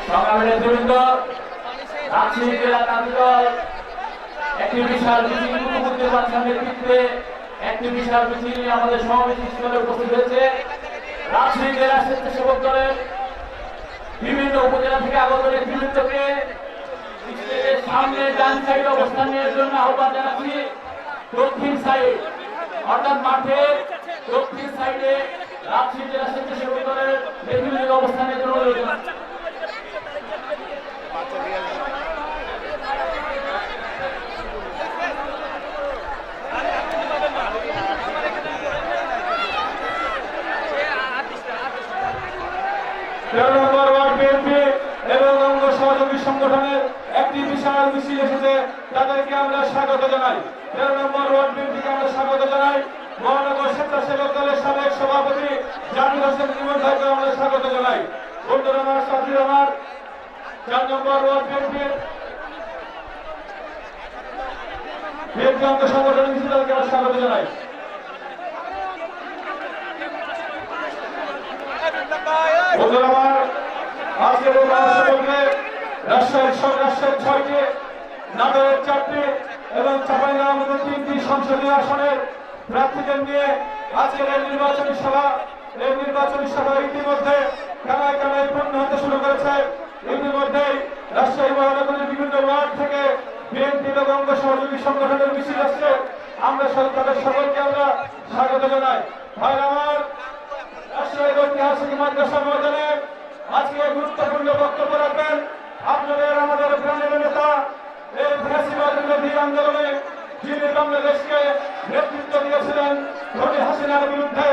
সংগ্রামী নেতৃবৃন্দ, রাজশাহী জেলা কার্যদল একটি বিশাল মিছিল কুতুবুদ্দিন বাদশার নেতৃত্বে একটি বিশাল মিছিল নিয়ে আমাদের সমাবেশী স্থলে উপস্থিত হয়েছে। রাজশাহী জেলা স্বেচ্ছাসেবক দলের বিভিন্ন উপজেলা থেকে আগত নেতৃবৃন্দকে মিছিলের সামনে ডান সাইডে অবস্থান নেওয়ার জন্য আহ্বান জানাচ্ছি। দক্ষিণ সাইড অর্থাৎ মাঠের দক্ষিণ সাইডে রাজশাহী জেলা স্বেচ্ছাসেবক দলের নেতৃবৃন্দকে অবস্থানের জন্য অনুরোধ জানাচ্ছি। এবং অঙ্গ সহযোগী সংগঠনের একটি বিশাল মিছিল এসেছে, তাদেরকে আমরা স্বাগত জানাই। 13 নম্বর ওয়ার্ড বিএনপিকে আমরা স্বাগত জানাই। মহানগর স্বেচ্ছাসেবক দলের সাবেক সভাপতি জামিল হোসেন ইমন ভাইকে আমরা স্বাগত জানাই। বন্ধুরা আমার, সাথী আমার, 4 নম্বর ওয়ার্ড বিএনপি অঙ্গ সংগঠনের মিছিল, তাদেরকে আমরা স্বাগত জানাই। বন্ধুরা আমার, আজকের রাজশাহীর 6টি, নাটোরের 4টি এবং চাঁপাইনবাবগঞ্জের 3টি সংসদীয় আসনের প্রার্থীদের নিয়ে আজকের এই নির্বাচনী সভা ইতিমধ্যে কানায় কানায় পূর্ণ হতে শুরু করেছে। ইতিমধ্যেই রাজশাহী মহানগরীর বিভিন্ন ওয়ার্ড থেকে বিএনপি এবং অঙ্গ সহযোগী সংগঠনের মিছিল আসছে। আমরা তাদের সকলকে আমরা স্বাগত জানাই। ভাই আমার, রাজশাহীর ঐতিহাসিক মাদ্রাসা ময়দানে আজকে গুরুত্বপূর্ণ বক্তব্য রাখবেন আপনাদের আমাদের প্রাণের নেতা, এই ফ্যাসিবাদ বিরোধী আন্দোলনে যিনি বাংলাদেশকে নেতৃত্ব দিয়েছিলেন, ধনী হাসিনার বিরুদ্ধে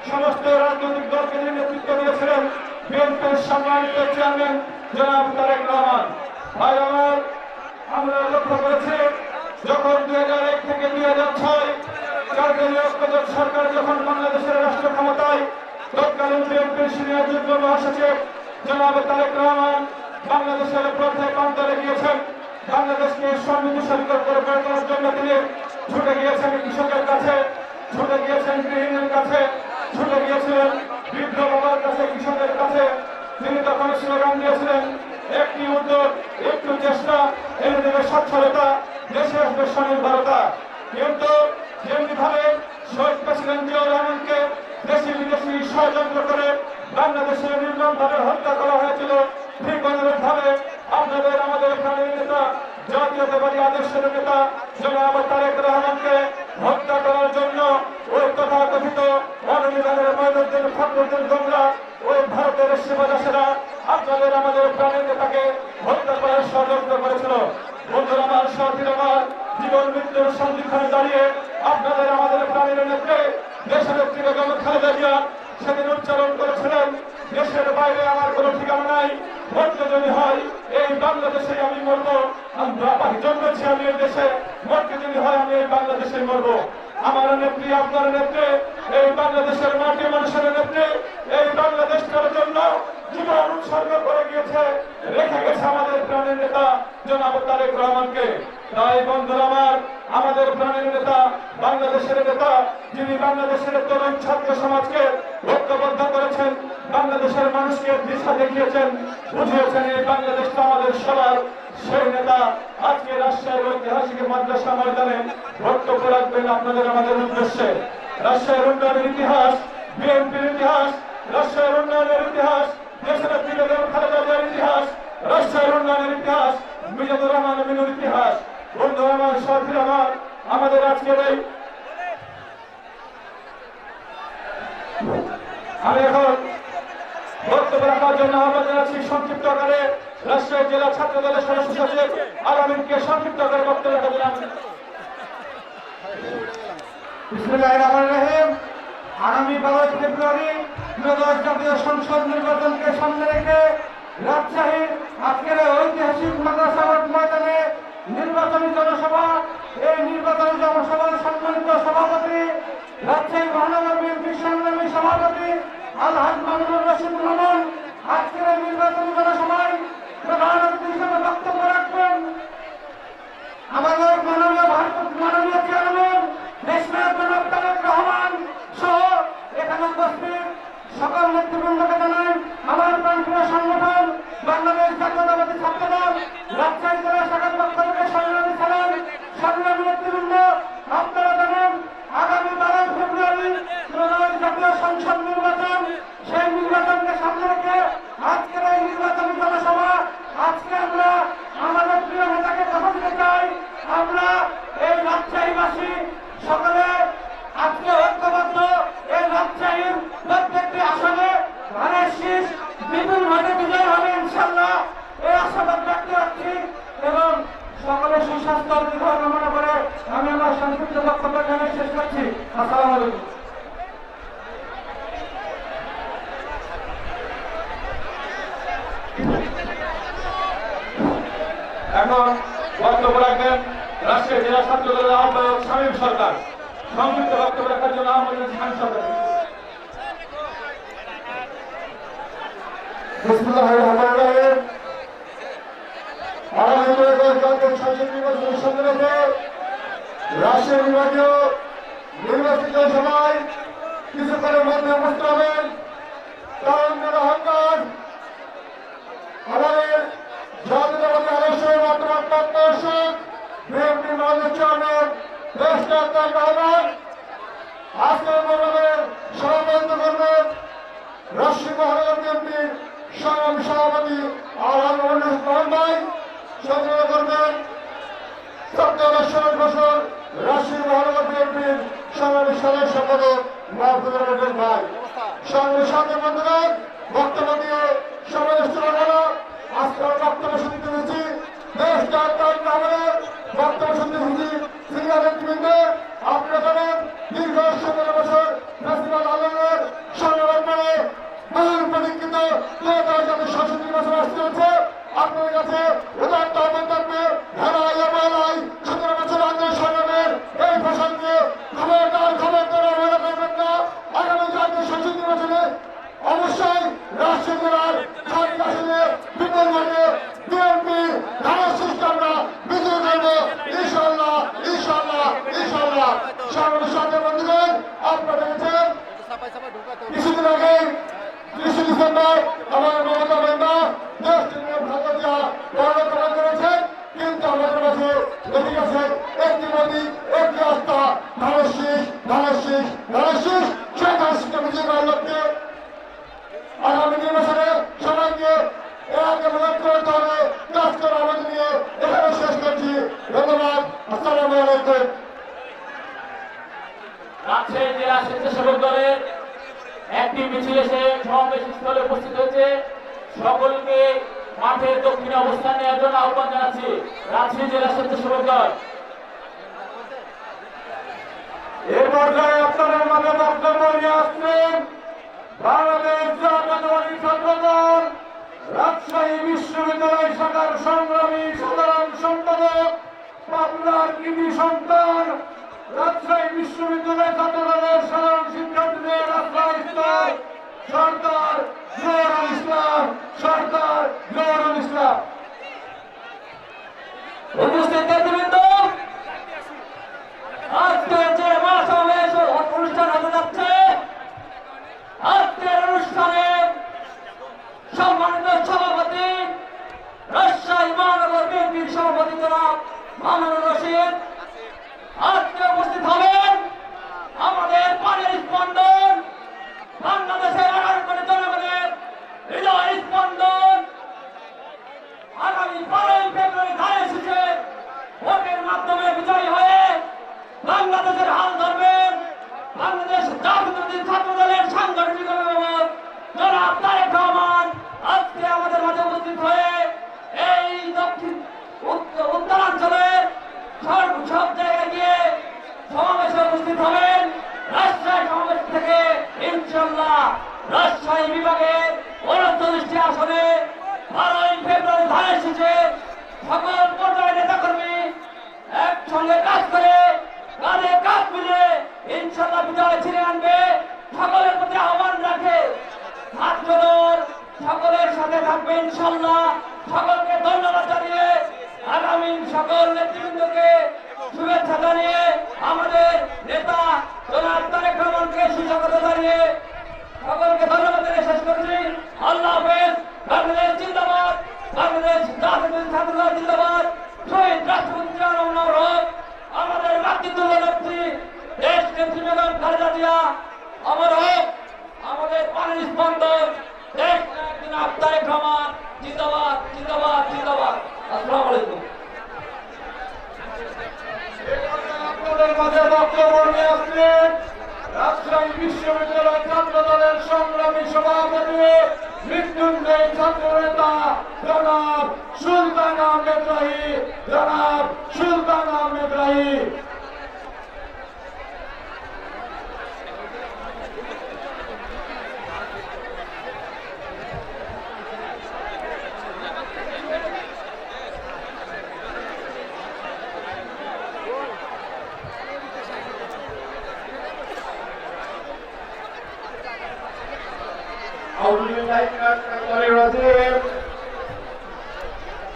সমস্ত রাজনৈতিক দলকে যিনি নেতৃত্ব দিয়েছিলেন, বিএনপির সম্মানিত চেয়ারম্যান জনাব তারেক রহমান। ভাই আমার, আমরা লক্ষ্য করেছি যখন 2001 থেকে 2006 কার্যকরী ঐক্যজোট সরকার যখন বাংলাদেশের রাষ্ট্র ক্ষমতায়, তৎকালীন বিএনপির সিনিয়র যুগ্ম মহাসচিব জনাব তারেক রহমান বাংলাদেশের পথে প্রান্তরে গিয়েছেন। বাংলাদেশকে সমৃদ্ধশালী করার জন্য তিনি ছুটে গিয়েছেন কৃষকের কাছে, ছুটে গিয়েছেন গৃহিণীর কাছে, ছুটে গিয়েছিলেন বৃদ্ধ বাবার কাছে, কৃষকের কাছে। তিনি তখন স্লোগান দিয়েছিলেন, একটি উদ্যোগ, একটু চেষ্টা, এনে দেবে সচ্ছলতা, দেশে আসবে স্বনির্ভরতা। কিন্তু যেমনি ভাবে শহীদ প্রেসিডেন্ট জিয়াউর রহমানকে দেশি বিদেশি ষড়যন্ত্র করে বাংলাদেশে নির্মমভাবে হত্যা করা হয়েছিল, ঠিক অনুরূপভাবে আপনাদের আমাদের প্রাণের নেতা, জাতীয়তাবাদী আদর্শের নেতা জনাব তারেক রহমানকে হত্যা করার জন্য ওই তথাকথিত অনুবিধানের ময়নুদ্দিন ফখরুদ্দিন গোমরা, ওই ভারতের সেবাদাসেরা আপনাদের আমাদের প্রাণের নেতাকে হত্যা করার ষড়যন্ত্র করেছিল। বন্ধুরা আমার, সাথীরা আমার, জীবন মৃত্যুর সন্ধিক্ষণে দাঁড়িয়ে আপনাদের আমাদের প্রাণের নেত্রী দেশের নেত্রী বেগম খালেদা জিয়া সেদিন উচ্চারণ করেছিলেন, দেশের বাইরে আমার কোনো ঠিকানা নাই, মরতে যদি হয় এই বাংলাদেশে আমি মরবো, জন্মেছি আমি এই দেশে, মরতে যদি হয় আমি এই বাংলাদেশে মরবো। আমার নেত্রী, আপনার নেত্রী, এই বাংলাদেশের মাটি মানুষের নেত্রী এই বাংলাদেশটার জন্য জীবন উৎসর্গ করে গিয়েছে, রেখে গেছে আমাদের প্রাণের নেতা জনাব তারেক রহমানকে। তাই বন্ধুরা আমার, আমাদের প্রাণের নেতা, বাংলাদেশের নেতা, যিনি বাংলাদেশের তরুণ ছাত্র সমাজকে ঐক্যবদ্ধ করেছেন, বাংলাদেশের মানুষকে দিশা দেখিয়েছেন, বুঝিয়েছেন এই বাংলাদেশটা আমাদের সবার, সেই নেতা আজকে রাজশাহীর ঐতিহাসিক মাদ্রাসা ময়দানে বক্তব্য রাখবেন আপনাদের আমাদের উদ্দেশ্যে। রাজশাহীর উন্নয়নের ইতিহাস, বিএনপির ইতিহাস, রাজশাহীর উন্নয়নের ইতিহাস, দেশের বেগম খালেদা জিয়ার ইতিহাস, রাজশাহীর উন্নয়নের ইতিহাস, মিজানুর রহমান মিনুর ইতিহাস। বন্ধু আমার, সাথী আমার, আমাদের আজকের এই আমি এখন রাখার জন্য আহ্বান জানাচ্ছি সংক্ষিপ্ত আকারে রাজশাহী জেলা ছাত্র দলের সদস্য সচিব আলামিনকে সংক্ষিপ্ত আকারে বক্তব্য রাখার জন্য বিসমিল্লাহির রহমানির রহিম। আগামী 12 ফেব্রুয়ারি 2010 জাতীয় সংসদ নির্বাচনকে সামনে রেখে রাজশাহীর আজকের ঐতিহাসিক মাদ্রাসা মাঠ ময়দানে নির্বাচনী জনসভা। এই নির্বাচনী জনসভার সম্মানিত সভাপতি রাজশাহী মহানগর বিএনপির সংগ্রামী সভাপতি আলহাজ মামুনুর রশিদ মামুন আজকের এই নির্বাচনী জনসভায় প্রধান অতিথি হিসেবে বক্তব্য রাখবেন। আমাদের মাননীয় চেয়ারম্যান দেশনায়ক জনাব তারেক রহমান সহ এখানে উপস্থিত সকল নেতৃবৃন্দকে জানাই আমার প্রাণপ্রিয় সংগঠন বাংলাদেশ জাতীয়তাবাদী ছাত্রদল রাজশাহী জেলা শাখার পক্ষ থেকে সংগ্রামী সালাম। সংগ্রামী নেতৃবৃন্দ, আপনারা জানেন আগামী 12 ফেব্রুয়ারি 2010 জাতীয় সংসদ নির্বাচন। সেই নির্বাচনকে সামনে রেখে আজকের এই নির্বাচনী জনসভা। আজকে আমরা আমাদের প্রিয় নেতাকে কথা দিতে চাই, আমরা এই রাজশাহীবাসী সকলে আজকে ঐক্যবদ্ধ। এই রাজশাহীর প্রত্যেকটি আসনে ধানের শীষ বিপুল ভোটে বিজয় হবে ইনশাল্লাহ, এই আশাবাদ ব্যক্ত রাখছি এবং সকলের সুস্বাস্থ্য দীর্ঘ কামনা করে আমি আমার সংক্ষিপ্ত বক্তব্য এখানে শেষ করছি। আসসালামু আলাইকুম। এখন বক্তব্য রাখবেন রাজশাহী জেলা ছাত্র দলের আহ্বায়ক শামীম সরকার। সংক্ষিপ্ত বক্তব্য রাখার জন্য আহ্বান জানাচ্ছি শামীম সরকার। বিসমিল্লাহির রহমানির রহিম। আগামী 2010 জাতীয় সংসদ নির্বাচনের সামনে রেখে রাজশাহী বিভাগীয় নির্বাচিত সভায় কিছুক্ষণের মধ্যে উপস্থিত হবেন তারুণ্যের অহংকার আমাদের জাতীয়তাবাদী আদর্শের বর্তমান পথপ্রদর্শক বিএনপি মাননীয় চেয়ারম্যান দেশনায়ক তারেক রহমান। আজকের প্রোগ্রামের সভাপতিত্ব করবেন রাজশাহী মহানগর বিএনপির সংগ্রামী সভাপতি আলহাজ মামুনুর রশিদ ভাই। সংগ্রাম করবেন সপ্তাহ বছর রাজশাহী মহানগর বিএনপির সংগ্রামী সাধারণ সম্পাদক মাহফুজুর রহমান ভাই। সংগ্রামী সাথে বন্ধুগণ, বক্তব্য দিয়ে সমাবেশ হলো। আজকের বক্তব্য শুনতে হয়েছি দেশ তারেক রহমানের বক্তব্য শুনতে হয়েছি সিনিয়র নেতৃবৃন্দ। আপনারা জানেন দীর্ঘ 17 বছর ফেস্টিভ্যাল আন্দোলনের সংগ্রামের পরে বহুল প্রতীক্ষিত 2010 জাতীয় সংসদ নির্বাচন আসতে হচ্ছে। আপনাদের কাছে উদাত্ত আহ্বান থাকবে, হেরাই অবহেলাই 17 বছর আন্দোলন সংগ্রামের এই প্রসঙ্গে খবরদার অবহেলা করবেন না। আগামী জাতীয় সংসদ নির্বাচনে অবশ্যই রাজশাহী জেলার 6টি আসনে বিপুল ভোটে বিএনপি ধানের শীষকে আমরা বিজয় করব ইনশাআল্লাহ ইনশাআল্লাহ ইনশাআল্লাহ। সংগ্রামী সাথে বন্ধুগণ, আপনারা দেখেছেন কিছুদিন আগে 30 ডিসেম্বর আমাদের মমতা বন্দ্যোপাধ্যায় দেশটি নিয়ে ভাগ্য দিয়া বর্ণনা করেছেন, কিন্তু আমাদের মাঝে দেখে গেছেন একটি নদী একটি আস্থা ধানের শীষ ধানের শীষ ধানের শীষ। সেই ধানের শীষকে বিজয় করার লক্ষ্যে আগামী নির্বাচনে সবাইকে একে মদত করতে হবে, কাজ করা আমাদের নিয়ে এখানে শেষ করছি। ধন্যবাদ। আসসালামু আলাইকুম। রাজশাহী জেলা স্বেচ্ছাসেবক দলের একটি মিছিল এসে সমাবেশ স্থলে উপস্থিত হয়েছে। সকলকে মাঠের দক্ষিণে অবস্থান নেওয়ার জন্য আহ্বান জানাচ্ছি। রাজশাহী জেলা স্বেচ্ছাসেবক দল এই পর্যায়ে আপনাদের মাঝে বক্তব্য নিয়ে আসছেন বাংলাদেশ জাতীয়তাবাদী ছাত্রদল রাজশাহী বিশ্ববিদ্যালয় শাখার সংগ্রামী সাধারণ সম্পাদক পাবনার কৃতি সন্তান রাজশাহী বিশ্ববিদ্যালয় ছাত্রদলের সাধারণ শিক্ষার্থীদের রাজশাহী স্তর সরদার জহুরুল ইসলাম। সরদার জহুরুল ইসলাম। উপস্থিত নেতৃবৃন্দ, আজকে যে মহাসমাবেশ অনুষ্ঠান হতে যাচ্ছে, আজকের অনুষ্ঠানে সম্মানিত সভাপতি রাজশাহী মহানগর বিএনপির সভাপতি জনাব মামুনুর রশিদ আজকে উপস্থিত হবেন। আমাদের প্রাণের স্পন্দন, বাংলাদেশের 11 কোটি জনগণের হৃদয় স্পন্দন আগামী 12 ফেব্রুয়ারি ধানের শীষে ভোটের মাধ্যমে বিজয়ী হয়ে বাংলাদেশের ইনশাল্লাহ রাজশাহী বিভাগের 39টি আসনে 12ই ফেব্রুয়ারি ধানের শীষে সকল পর্যায়ের নেতাকর্মী একসঙ্গে কাজ করে কাঁধে কাঁধ মিলে ইনশাল্লাহ বিজয় ছিনিয়ে আনবে। সকলের প্রতি আহ্বান রাখে ছাত্রদল সকলের সাথে থাকবে ইনশাল্লাহ। সকলকে ধন্যবাদ জানিয়ে আগামী সকল নেতৃবৃন্দকে শুভেচ্ছা জানিয়ে আমাদের নেতা জনাব তারেক রহমানকে সুস্বাগত জানিয়ে সকলকে ধন্যবাদ জানিয়ে শেষ করছি। আল্লাহ হাফেজ। বাংলাদেশ জিন্দাবাদ, বাংলাদেশ জাতীয় ছাত্রদল জিন্দাবাদ, শহীদ রাষ্ট্রপতি জিয়াউর রহমান হক, আমাদের মাতৃতুল্য নেত্রী দেশ নেত্রী বেগম খালেদা জিয়া অমর হোক, আমাদের পানির স্পন্দন দেশ নায়ক জনাব তারেক রহমান জিন্দাবাদ, জিন্দাবাদ, জিন্দাবাদ। আসসালামু আলাইকুম। আপনাদের মাঝে বক্তব্য নিয়ে আসছেন রাজশাহী বিশ্ববিদ্যালয় ছাত্র দলের সংগ্রামী সভাপতি মৃত্যুঞ্জয় ছাত্র নেতা জনাব সুলতান আহমেদ রাহি, জনাব সুলতান আহমেদ রাহি।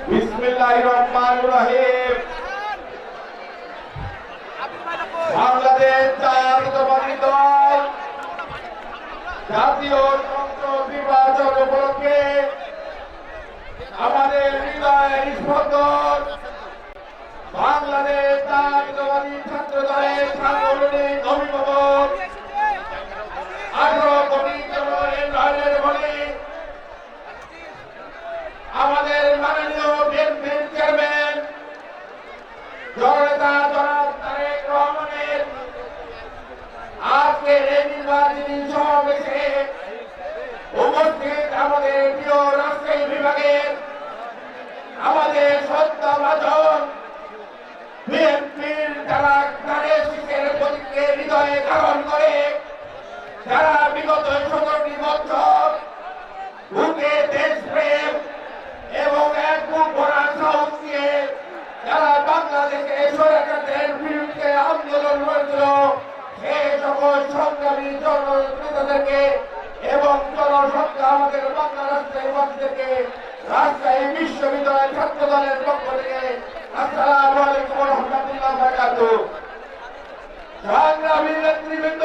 বিসমিল্লাহির রহমানির রহিম। বাংলাদেশ জাতীয়তাবাদী দল জাতীয় সংসদ নির্বাচন উপলক্ষে আমাদের হৃদয়ের স্পন্দন বাংলাদেশ জাতীয়তাবাদী ছাত্র দলের সাংগঠনিক অভিভাবক 18 কোটি জনের নয়নের বলি আমাদের মাননীয় বিএনপির চেয়ারম্যান জননেতা জনাব তারেক রহমানের আজকের এই নির্বাচনী সমাবেশে উপস্থিত আমাদের প্রিয় রাজশাহী বিভাগের আমাদের শ্রদ্ধাভাজন বিএনপির যারা ধানের শীষের প্রতীককে হৃদয়ে ধারণ করে, যারা বিগত 17টি বছর বুকে দেশপ্রেম এবং এক বুক ভরা সাহস নিয়ে যারা বাংলাদেশে স্বৈরাচারের বিরুদ্ধে আন্দোলন করেছিল, সেই সকল সংগ্রামী জননেতাদেরকে এবং জনসংখ্যা আমাদের বাংলা রাষ্ট্রবাসীদেরকে রাজশাহী বিশ্ববিদ্যালয় ছাত্র দলের পক্ষ থেকে আসসালামু আলাইকুম ওয়া রাহমাতুল্লাহি ওয়া বারাকাতুহু। সংগ্রামী নেতৃবৃন্দ,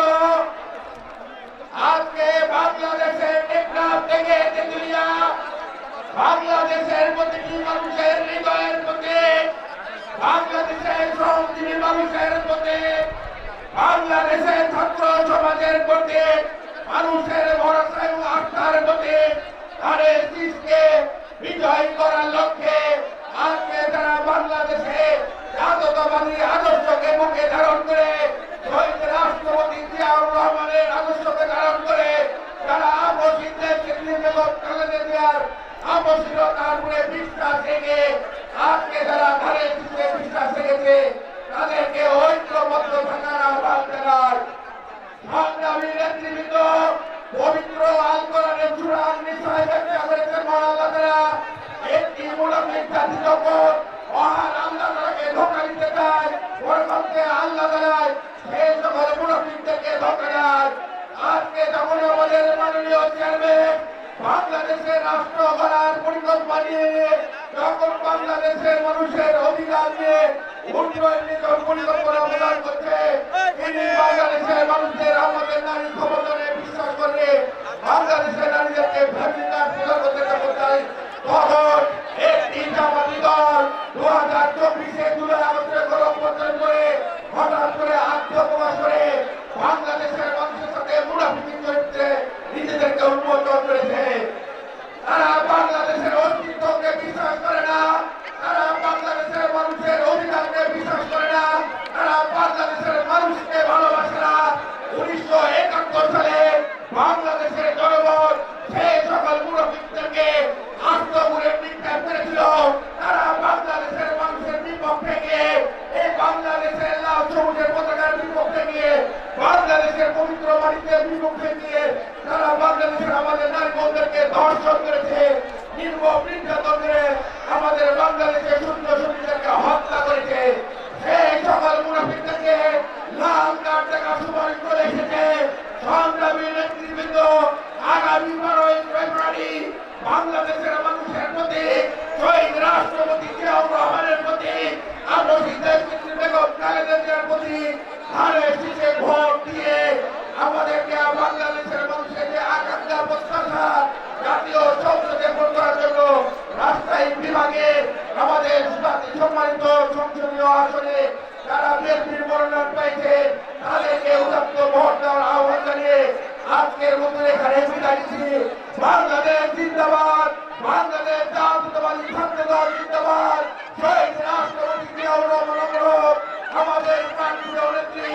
আজকে বাংলাদেশের টেকনাফ থেকে তেতুলিয়া বাংলাদেশের প্রতিটি মানুষের হৃদয়ের মধ্যে, বাংলাদেশের শ্রমজীবী মানুষের মধ্যে, বাংলাদেশের ছাত্র সমাজের মধ্যে, মানুষের ভরসা এবং আস্থার মধ্যে তাদের শীষকে বিজয় করার লক্ষ্যে আজকে তারা বাংলাদেশে জাতীয়তাবাদী আদর্শকে মুখে ধারণ করে, শহীদ রাষ্ট্রপতি জিয়াউর রহমানের আদর্শকে ধারণ করে তারা আপসীর দেশকে বেগম খালেদা জিয়ার আপসীরতার উপরে বিশ্বাস রেখে আজকে যারা ধানের শীষে বিশ্বাস রেখেছে তাদেরকে ঐক্যবদ্ধ থাকার আহ্বান জানায়। সংগ্রামী নেতৃবৃন্দ, পবিত্র আল কোরআনের সূরা আন-নিসায় ব্যাখ্যা করেছেন মহান আল্লাহ তাআলা, একটি মুনাফিক জাতি যখন মহান আল্লাহ তাআলাকে ধোঁকা দিতে চায়, পরবর্তীতে আল্লাহ তাআলা সেই সকল মুনাফিকদেরকে ধোঁকা দেয়। আজকে যখন আমাদের মাননীয় চেয়ারম্যান বাংলাদেশের রাষ্ট্র গড়ার পরিকল্পনা নিয়ে, যখন বাংলাদেশের মানুষের অধিকার নিয়ে উন্নয়ন নিয়ে পরিকল্পনা প্রদান করছে, তিনি বাংলাদেশের মানুষের আমাদের নারী ক্ষমতায় বিশ্বাস করে বাংলাদেশের নারীদেরকে ফ্যামিলি কার্ড প্রদান করতে চাই, তখন একটি জামাতি দল 2024-এ জুলাই আগস্টে গণঅভ্যুত্থান করে হঠাৎ করে আত্মপ্রকাশ করে বাংলাদেশের মানুষের সাথে মুনাফিকি চরিত্রে নিজেদেরকে উন্মোচন করেছে। তারা বাংলাদেশের অস্তিত্বকে বিশ্বাস করে না, তারা বাংলাদেশের মানুষের অধিকারকে বিশ্বাস করে না, তারা বাংলাদেশের মানুষকে ভালোবাসে না। 1971 তারা বাংলাদেশের আমাদের নারী বোনদেরকে ধর্ষণ করেছে, নির্মম নির্যাতন করে আমাদের বাংলাদেশের সুন্দর সুন্দরীদেরকে হত্যা করেছে। সেই সকল মুনাফিকদেরকে লাল কার্ড দেখা সুপারিশ করে এসেছে। সংগ্রামী নেতৃবৃন্দ, আগামী 12ই ফেব্রুয়ারি বাংলাদেশের মানুষের প্রতি, শহীদ রাষ্ট্রপতি জিয়াউর রহমানের প্রতি, বেগম খালেদা জিয়ার প্রতি ধারে শীষে ভোট দিয়ে আমাদেরকে বাংলাদেশের মানুষের যে আকাঙ্ক্ষা প্রত্যাশা জাতীয় সংসদে ভোট করার জন্য রাজশাহী বিভাগে আমাদের সম্মানিত সংসদীয় আসনে যারা বিএনপির মনোনয়ন পেয়েছে তাদেরকে উদাত্ত ভোট দেওয়ার আহ্বান জানিয়ে আজকের মতো এখানে বিদায় দিচ্ছি। বাংলাদেশ জিন্দাবাদ, বাংলাদেশ জাতীয়তাবাদী ছাত্র দল জিন্দাবাদ, শহীদ রাষ্ট্রপতি জিয়াউর রহমান অমর, আমাদের প্রাণপ্রিয় নেত্রী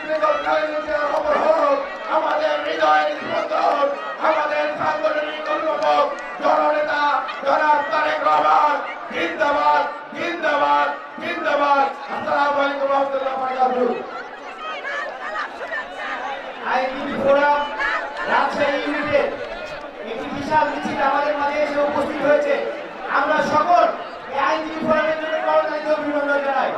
বেগম খালেদা জিয়া অমর হোক, আমাদের হৃদয়ের স্পন্দন, আমাদের সাংগঠনিক অভিভাবক জননেতা জনাব তারেক রহমান জিন্দাবাদ, জিন্দাবাদ, জিন্দাবাদ। আসসালামু আলাইকুম ওয়া রাহমাতুল্লাহি ওয়া বারাকাতুহু। আইনজীবী ফোরাম রাজশাহী ইউনিটের একটি বিশাল মিছিল আমাদের মাঝে এসে উপস্থিত হয়েছে। আমরা সকল এই আইনজীবী ফোরামের জন্য করতালিতে অভিনন্দন জানাই।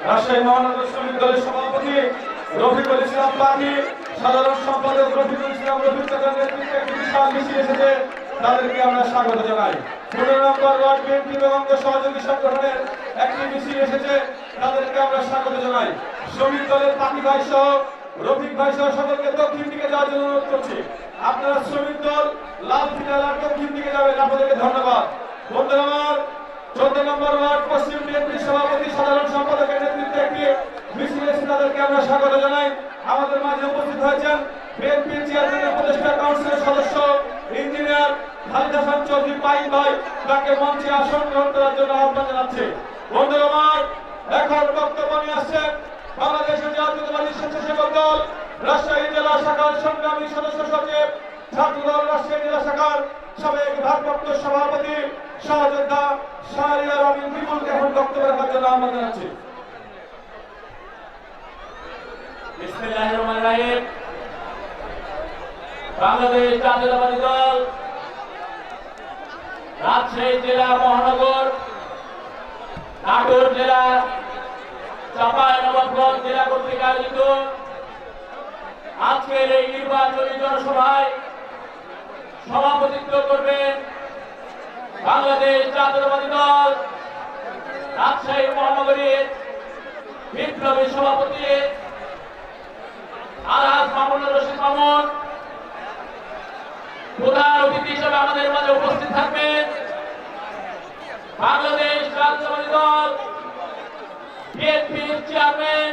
রাজশাহী মহানগর শ্রমিক দলের সভাপতি রফিকুল ইসলাম পাখি, সাধারণ সম্পাদক রফিকুল ইসলাম রফিক কাকার নেতৃত্বে একটি বিশাল মিছিল এসেছে, তাদেরকে আমরা স্বাগত জানাই। 15 নম্বর ওয়ার্ড বিএনপি এবং সহযোগী সংগঠনের একটি মিছিল এসেছে, তাদেরকে আমরা স্বাগত জানাই। শ্রমিক দলের পাখি ভাই সহ রফিক ভাই সহ সকলকে দক্ষিণ দিকে যাওয়ার জন্য অনুরোধ করছি। আপনারা শ্রমিক দল লাল ফিতালার দক্ষিণ দিকে যাবেন, আপনাদেরকে ধন্যবাদ। বন্ধুরা আমার, 14 নম্বর ওয়ার্ড পশ্চিম বিএনপির সভাপতি সাধারণ সম্পাদকের নেতৃত্বে একটি মিছিল এসে তাদেরকে আমরা স্বাগত জানাই। আমাদের মাঝে উপস্থিত হয়েছেন বিএনপির চেয়ারম্যান উপদেষ্টা কাউন্সিলের সদস্য ইঞ্জিনিয়ার খালিদ হাসান চৌধুরী পাইন ভাই, তাকে মঞ্চে আসন গ্রহণ করার জন্য আহ্বান জানাচ্ছি। বন্ধুরা আমার, এখন বক্তব্য নিয়ে আসছেন বাংলাদেশের জাতীয়তাবাদী স্বেচ্ছাসেবক দল রাজশাহী জেলা শাখার সংগ্রামী সদস্য সচিব, ছাত্রদল রাজশাহী জেলা শাখার সাবেক ভারপ্রাপ্ত সভাপতি সহযোদ্ধা শাহরিয়ার আমিন বিপুলকে এখন বক্তব্য রাখার জন্য আহ্বান জানাচ্ছি। বিসমিল্লাহির রহমানির রহিম। বাংলাদেশ জাতীয়তাবাদী দল রাজশাহী জেলা মহানগর, নাটোর জেলা, চাঁপাইনবাবগঞ্জ জেলা কর্তৃক আয়োজিত আজকের এই নির্বাচনী জনসভায় সভাপতিত্ব করবেন বাংলাদেশ জাতীয়তাবাদী দল রাজশাহী মহানগরীর বিপ্লবী সভাপতি আলহাজ মামুনুর রশিদ মামুন। প্রধান অতিথি হিসেবে আমাদের মাঝে উপস্থিত থাকবেন বাংলাদেশ জাতীয়তাবাদী দল বিএনপির চেয়ারম্যান,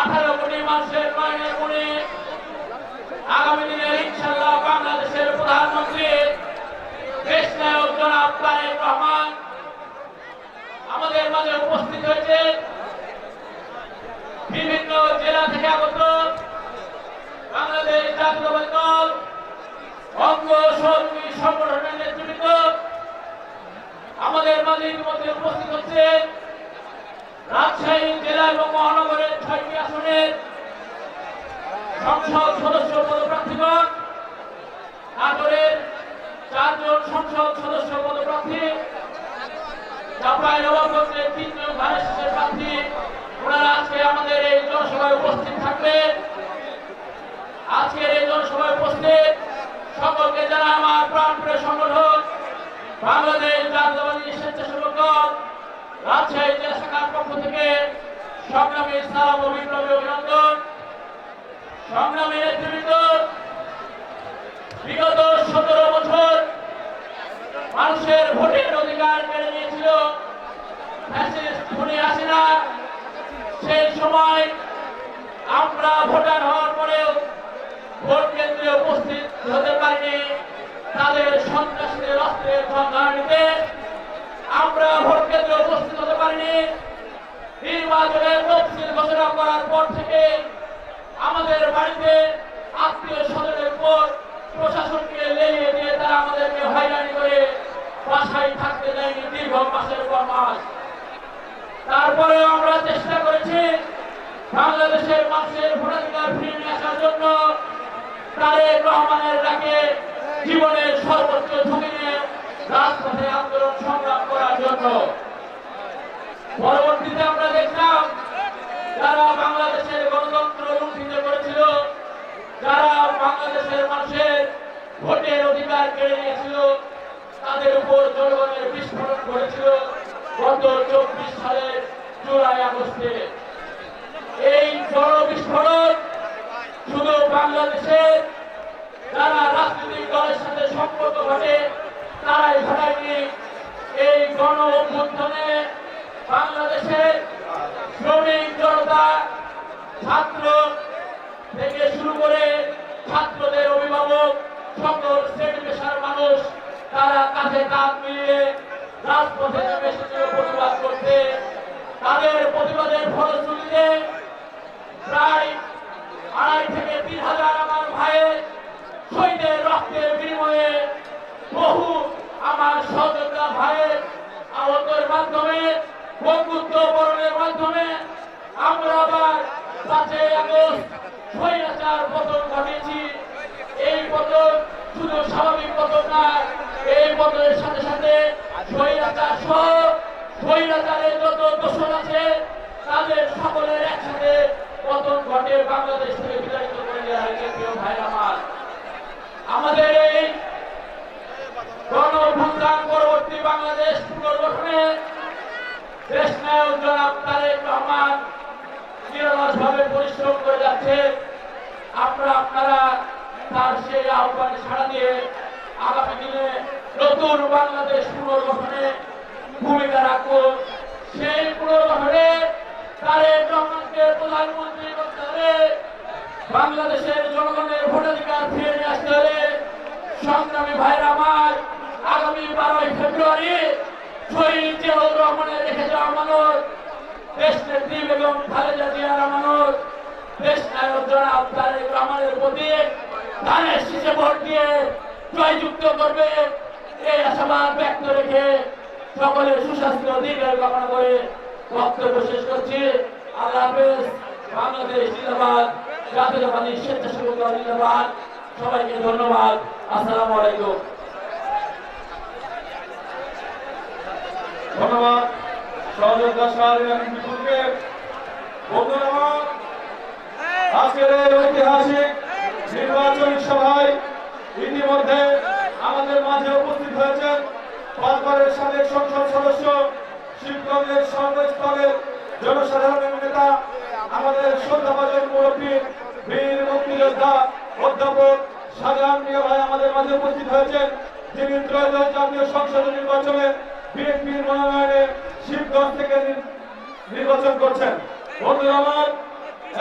18 কোটি মানুষের নয়নের মনে আগামী দিনের ইনশাআল্লাহ বাংলাদেশের প্রধানমন্ত্রী দেশ নায়ক জনাব তারেক রহমান। আমাদের মাঝে উপস্থিত হয়েছে বিভিন্ন জেলা থেকে আগত বাংলাদেশ জাতীয়তাবাদী দল অঙ্গ সহযোগী সংগঠনের নেতৃবৃন্দ। আমাদের মাঝে ইতিমধ্যে উপস্থিত হচ্ছে রাজশাহী জেলা এবং মহানগরের 6টি আসনের সংসদ সদস্য পদপ্রার্থীগণ, নাটোরের 4 জন সংসদ সদস্য পদপ্রার্থী, চাঁপাইনবাবগঞ্জের 3 জন ধানের শীষের প্রার্থী। ওনারা আজকে আমাদের এই জনসভায় উপস্থিত থাকবেন। আজকের এই জনসভায় উপস্থিত সকলকে জানাই আমার প্রাণপ্রিয় সংগঠন বাংলাদেশ জাতীয়তাবাদী স্বেচ্ছাসেবক দল রাজশাহী জেলা শাখার পক্ষ থেকে সংগ্রামী সালাম ও বিপ্লবী অভিনন্দন। সংগ্রামী নেতৃবৃন্দ, বিগত 17 বছর মানুষের ভোটের অধিকার কেড়ে নিয়েছিল ফ্যাসিস্ট খুনি হাসিনা। সেই সময় আমরা ভোটার হওয়ার পরেও ভোট কেন্দ্রে উপস্থিত হতে পারিনি। তাদের সন্ত্রাসীদের অস্ত্রের সন্ধান নিতে আমরা ভোট কেন্দ্রে উপস্থিত হতে পারিনি। নির্বাচনের তফসিল ঘোষণা করার পর থেকে আমাদের বাড়িতে আত্মীয় স্বজনের উপর প্রশাসনকে লেলিয়ে দিয়ে তারা আমাদেরকে হয়রানি করে বাসায় থাকতে দেয়নি দীর্ঘ মাসের পর মাস। তারপরে আমরা চেষ্টা করেছি বাংলাদেশের মানুষের ভোটাধিকার ফিরিয়ে নিয়ে আসার জন্য তারেক রহমানের ডাকে জীবনের সর্বোচ্চ ঝুঁকি নিয়ে রাজপথে আন্দোলন সংগ্রাম করার জন্য। পরবর্তীতে আমরা দেখলাম যারা বাংলাদেশের গণতন্ত্র লুণ্ঠিত করেছিল, যারা বাংলাদেশের মানুষের ভোটের অধিকার কেড়ে নিয়েছিল, তাদের উপর জনগণের বিস্ফোরণ ঘটেছিল গত 24 সালের জুলাই আগস্টে। এই বিস্ফোরণ শুধু বাংলাদেশের যারা রাজনৈতিক দলের সাথে সম্পর্ক ঘটে তারাই ঘটায়নি। এই গণ অভ্যুত্থানে বাংলাদেশের শ্রমিক জনতা, ছাত্র থেকে শুরু করে ছাত্রদের অভিভাবক, সকল শ্রেণী পেশার মানুষ তারা কাঁধে কাঁধ মিলিয়ে রাজপথে নেমে এসেছিল প্রতিবাদ করতে। তাদের প্রতিবাদের ফলশ্রুতিতে প্রায় 2,500 থেকে 3,000 আমার ভাইয়ের শহীদের রক্তের বিনিময়ে বহু আমার সহযোদ্ধা ভাইয়ের আহতের মাধ্যমে, বন্ধুত্ব বরণের মাধ্যমে আমরা আবার 5 আগস্ট স্বৈরাচার পতন ঘটিয়েছি। এই পতন শুধু স্বাভাবিক পতন না, এই পতনের সাথে সাথে স্বৈরাচার সহ স্বৈরাচারের যত দোষর আছে তাদের সকলের একসাথে পতন ঘটে বাংলাদেশ থেকে বিতাড়িত করে দেওয়া হয়েছে। প্রিয় ভাই আমার, আমাদের এই গণ অভ্যুত্থান পরবর্তী বাংলাদেশ পুনর্গঠনে দেশ নায়ক জনাব তারেক রহমান নিরলসভাবে পরিশ্রম করে যাচ্ছে। আপনারা তার সেই আহ্বানে সাড়া দিয়ে আগামী দিনে নতুন বাংলাদেশ পুনর্গঠনে ভূমিকা রাখুন। সেই পুনর্গঠনে তারেক রহমানকে প্রধানমন্ত্রী করতে হবে, বাংলাদেশের জনগণের ভোটাধিকার ফিরে নিয়ে আসতে হবে। সংগ্রামী ভাইরা আমার, আগামী 12 ফেব্রুয়ারি শহীদ জিয়াউর রহমানের রেখে যাওয়া আমানত, দেশ নেত্রী বেগম খালেদা জিয়ার আমানত, দেশ নায়ক জনাব তারেক রহমানের প্রতি ধানের শীষে ভোট দিয়ে জয়যুক্ত করবে এই আশাবাদ ব্যক্ত রেখে সকলের সুস্বাস্থ্য দীর্ঘায়ু কামনা করে বক্তব্য শেষ করছি। আল্লাহ হাফেজ। বাংলাদেশ জিন্দাবাদ, জাতীয়তাবাদী স্বেচ্ছাসেবক দল জিন্দাবাদ। সবাইকে ধন্যবাদ। আসসালামু আলাইকুম। ধন্যবাদ সহযোদ্ধা শাহরিয়ার বিপুলকে। বন্ধুরা, আজকের এই ঐতিহাসিক নির্বাচনী সভায় ইতিমধ্যে আমাদের মাঝে উপস্থিত হয়েছেন বারবারের সাবেক সংসদ সদস্য, শিবগঞ্জের সর্বস্তরের জনসাধারণের নেতা, আমাদের শ্রদ্ধাভাজন মুরব্বী, বীর মুক্তিযোদ্ধা অধ্যাপক শাহজাহান মিয়া ভাই আমাদের মাঝে উপস্থিত হয়েছেন, যিনি ত্রয়োদশ জাতীয় সংসদ নির্বাচনে বিএনপির মনোনয়নে শিবগঞ্জ থেকে নির্বাচন করছেন। বন্ধুরা আমার,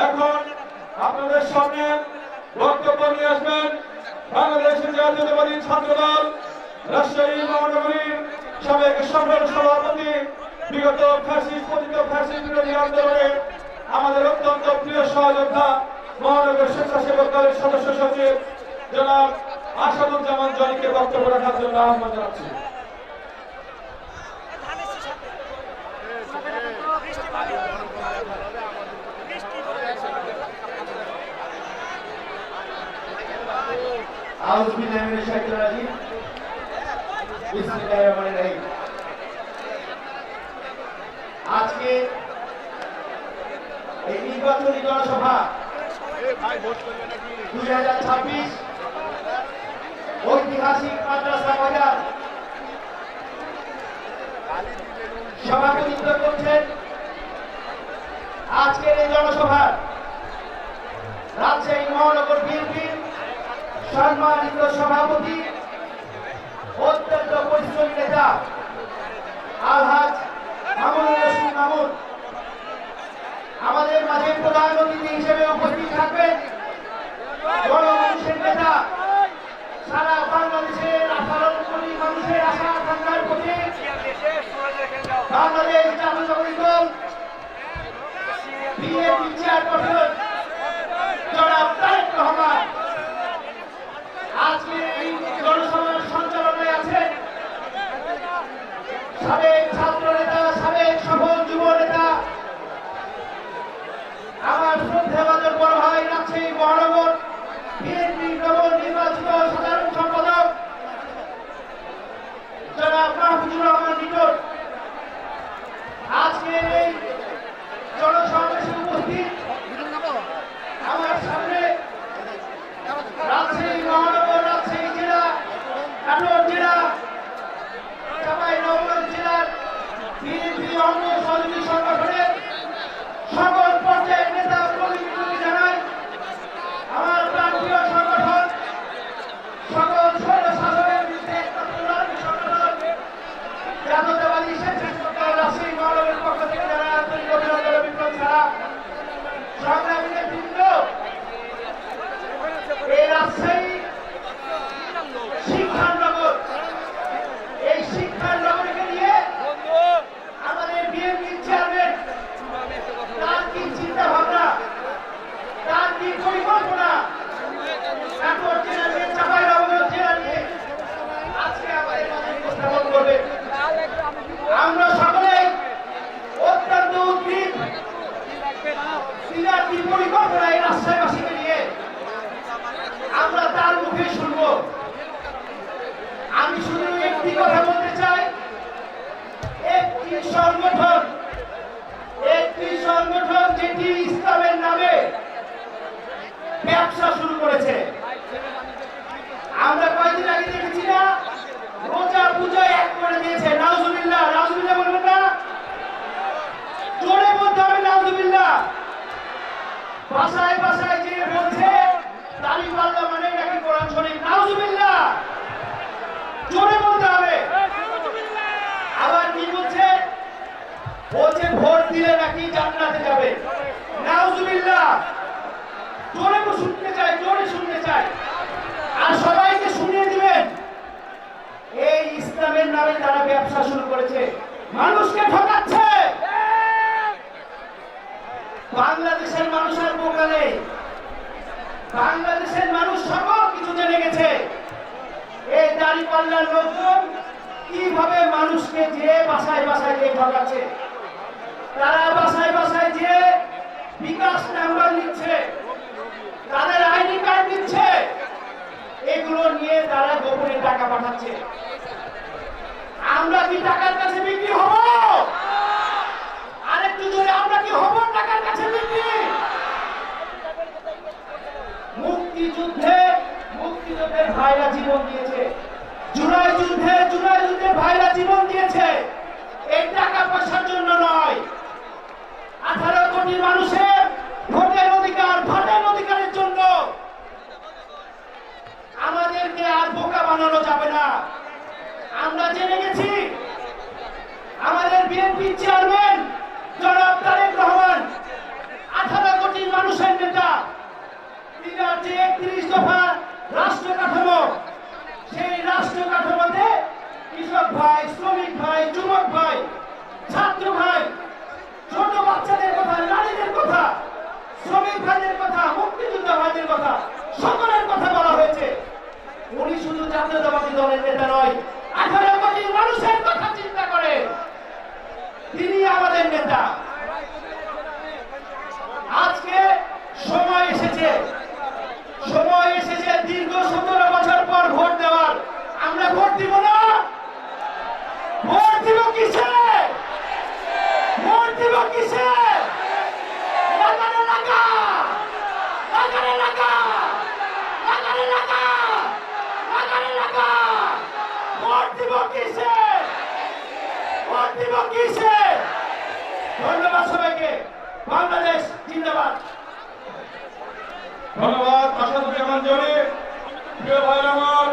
এখন আপনাদের সামনে বক্তব্য নিয়ে আসবেন বাংলাদেশের জাতীয়তাবাদী ছাত্র দল রাজশাহী মহানগরীর সাবেক সাধারণ সভাপতি, বিগত ফ্যাসিস্ট পতিত ফ্যাসিস্ট বিরোধী আন্দোলনে আমাদের অত্যন্ত প্রিয় সহযোদ্ধা, মহানগর স্বেচ্ছাসেবক দলের সদস্য সচিব জনাব আসাদুজ্জামান জনিকে বক্তব্য রাখার জন্য আহ্বান জানাচ্ছি। আজকে এই নির্বাচনী জনসভা 2026 ঐতিহাসিক মাদ্রাসা বাজার সভাপতিত্ব করছেন। আজকের এই জনসভা রাজশাহী মহানগর বিএনপির সম্মানিত সভাপতি, অত্যন্ত পরিশ্রমী নেতা আলহাজ মামুনুর রশিদ মামুন। আমাদের মাঝে প্রধান অতিথি হিসেবে উপস্থিত থাকবেন গণমানুষের নেতা, সারা বাংলাদেশের 18 কোটি মানুষের আশা আকাঙ্ক্ষার প্রতি বাংলাদেশ জাতীয়তাবাদী দল বিএনপি চেয়ারপারসন জনাব তারেক রহমান। আজকে এই জনসভার সঞ্চালনায় আছেন সাবেক ছাত্র নেতা, সাবেক সফল যুব নেতা আমার শ্রদ্ধাভাজন বড় ভাই রাজশাহী মহানগর বিএনপি নবনির্বাচিত সাধারণ সম্পাদক জনাব মাহফুজুর রহমান লিটন আজকে এই জনসমাবেশে উপস্থিত। আমার সামনে রাজশাহী মহানগর, রাজশাহী জেলা, নাটোর জেলা, চাঁপাইনবাবগঞ্জ জেলার বিএনপি অঙ্গ সহযোগী সংগঠনের সকল পর্যায়ের নেতা কর্মীকে জানাই আমার প্রান্তীয় সংগঠন সকল স্বৈরশাসনের বিরুদ্ধে সংগঠন জাতীয়তাবাদী স্বেচ্ছাসেবক দল রাজশাহী মহানগরের পক্ষ থেকে জানাই আন্তরিক অভিনন্দন ও বিপ্লব ছাড়া সংগ্রামী নেতৃবৃন্দ। এই রাজশাহী শিক্ষার নগর, এই শিক্ষার নগরীকে নিয়ে আমাদের বিএনপি চেয়ারম্যান তার কি চিন্তা ভাবনা, তার কি পরিকল্পনা নাটোর জেলা নিয়ে, চাঁপাইনবাবগঞ্জ জেলা নিয়ে আজকে আমাদের মাঝে উপস্থাপন করবে। আমরা সকলেই অত্যন্ত উদ্গ্রীব তিনার কি পরিকল্পনা এই রাজশাহীবাসীকে নিয়ে আমরা তার মুখে শুনব। আমি শুধু একটি কথা বলতে চাই, একটি সংগঠন যেটি ইসলামের নামে ব্যবসা শুরু করেছে। আমরা কয়েকদিন আগে দেখেছি না, রোজা পূজা এক করে দিয়েছে। নাউজুবিল্লাহ, নাউজুবিল্লাহ বলবেন না, জোরে বলতে হবে নাউজুবিল্লাহ। ভাষায় ভাষায় যে বলছে দাড়ি পাল্লা মানে নাকি কোরআন শরীফ, নাউজুবিল্লাহ, জোরে বলতে হবে। আবার কি বলছে, বলছে ভোট দিলে নাকি জান্নাতে যাবে, নাউজুবিল্লাহ। জোরে শুনতে চাই, জোরে শুনতে চাই, আর সবাইকে শুনিয়ে দিবেন। এই ইসলামের নামে তারা ব্যবসা শুরু করেছে, মানুষকে ঠকাচ্ছে। বাংলাদেশের মানুষ আর বোকা নেই, বাংলাদেশের মানুষ সকল কিছু জেনে গেছে। এই দাঁড়িপাল্লার লোকজন কিভাবে মানুষকে যে বাসায় বাসায় যে ঠকাচ্ছে, তারা বাসায় বাসায় যে বিকাশ নাম্বার নিচ্ছে, তাদের আইডি কার্ড দিচ্ছে, এগুলো নিয়ে তারা গোপনে টাকা পাঠাচ্ছে। আমরা কি টাকার কাছে বিক্রি হব? আরেকটু জোরে, আমরা কি হব টাকার কাছে বিক্রি? মুক্তিযুদ্ধের ভাইরা জীবন দিয়েছে, জুলাই যুদ্ধের ভাইরা জীবন দিয়েছে, এই টাকা পয়সার জন্য নয়। 18 কোটি মানুষের ভোটের অধিকারের জন্য আমাদেরকে আর বোকা বানানো যাবে না। আমরা জেনে গেছি আমাদের বিএনপি চেয়ারম্যান জনাব তারেক রহমান 18 কোটি মানুষের নেতা। তিনার যে 31 দফা রাষ্ট্র কাঠামো, সেই রাষ্ট্র কাঠামোতে কৃষক ভাই, শ্রমিক ভাই, যুবক ভাই, ছাত্র ভাই, ছোট বাচ্চাদের কথা, নারীদের কথা, শ্রমিক ভাইদের কথা, মুক্তিযোদ্ধা ভাইদের কথা, সকলের কথা বলা হয়েছে। উনি শুধু জাতীয়তাবাদী দলের নেতা নয়, 18 কোটি মানুষের কথা চিন্তা করে তিনি আমাদের নেতা। আজকে সময় এসেছে দীর্ঘ 17 বছর পর ভোট দেওয়ার। আমরা ভোট দিব না? ভোট দিব কিসে? ভোট দিব কিসে? লাগানে লাগা, লাগানে লাগা, লাগানে লাগা, লাগানে লাগা। ভোট দিব কিসে? ভোট দিব কিসে? ধন্যবাদ সবাইকে। বাংলাদেশ জিন্দাবাদ। ধন্যবাদ আসাদুজ্জামান জলি। প্রিয় ভাইরা আমার,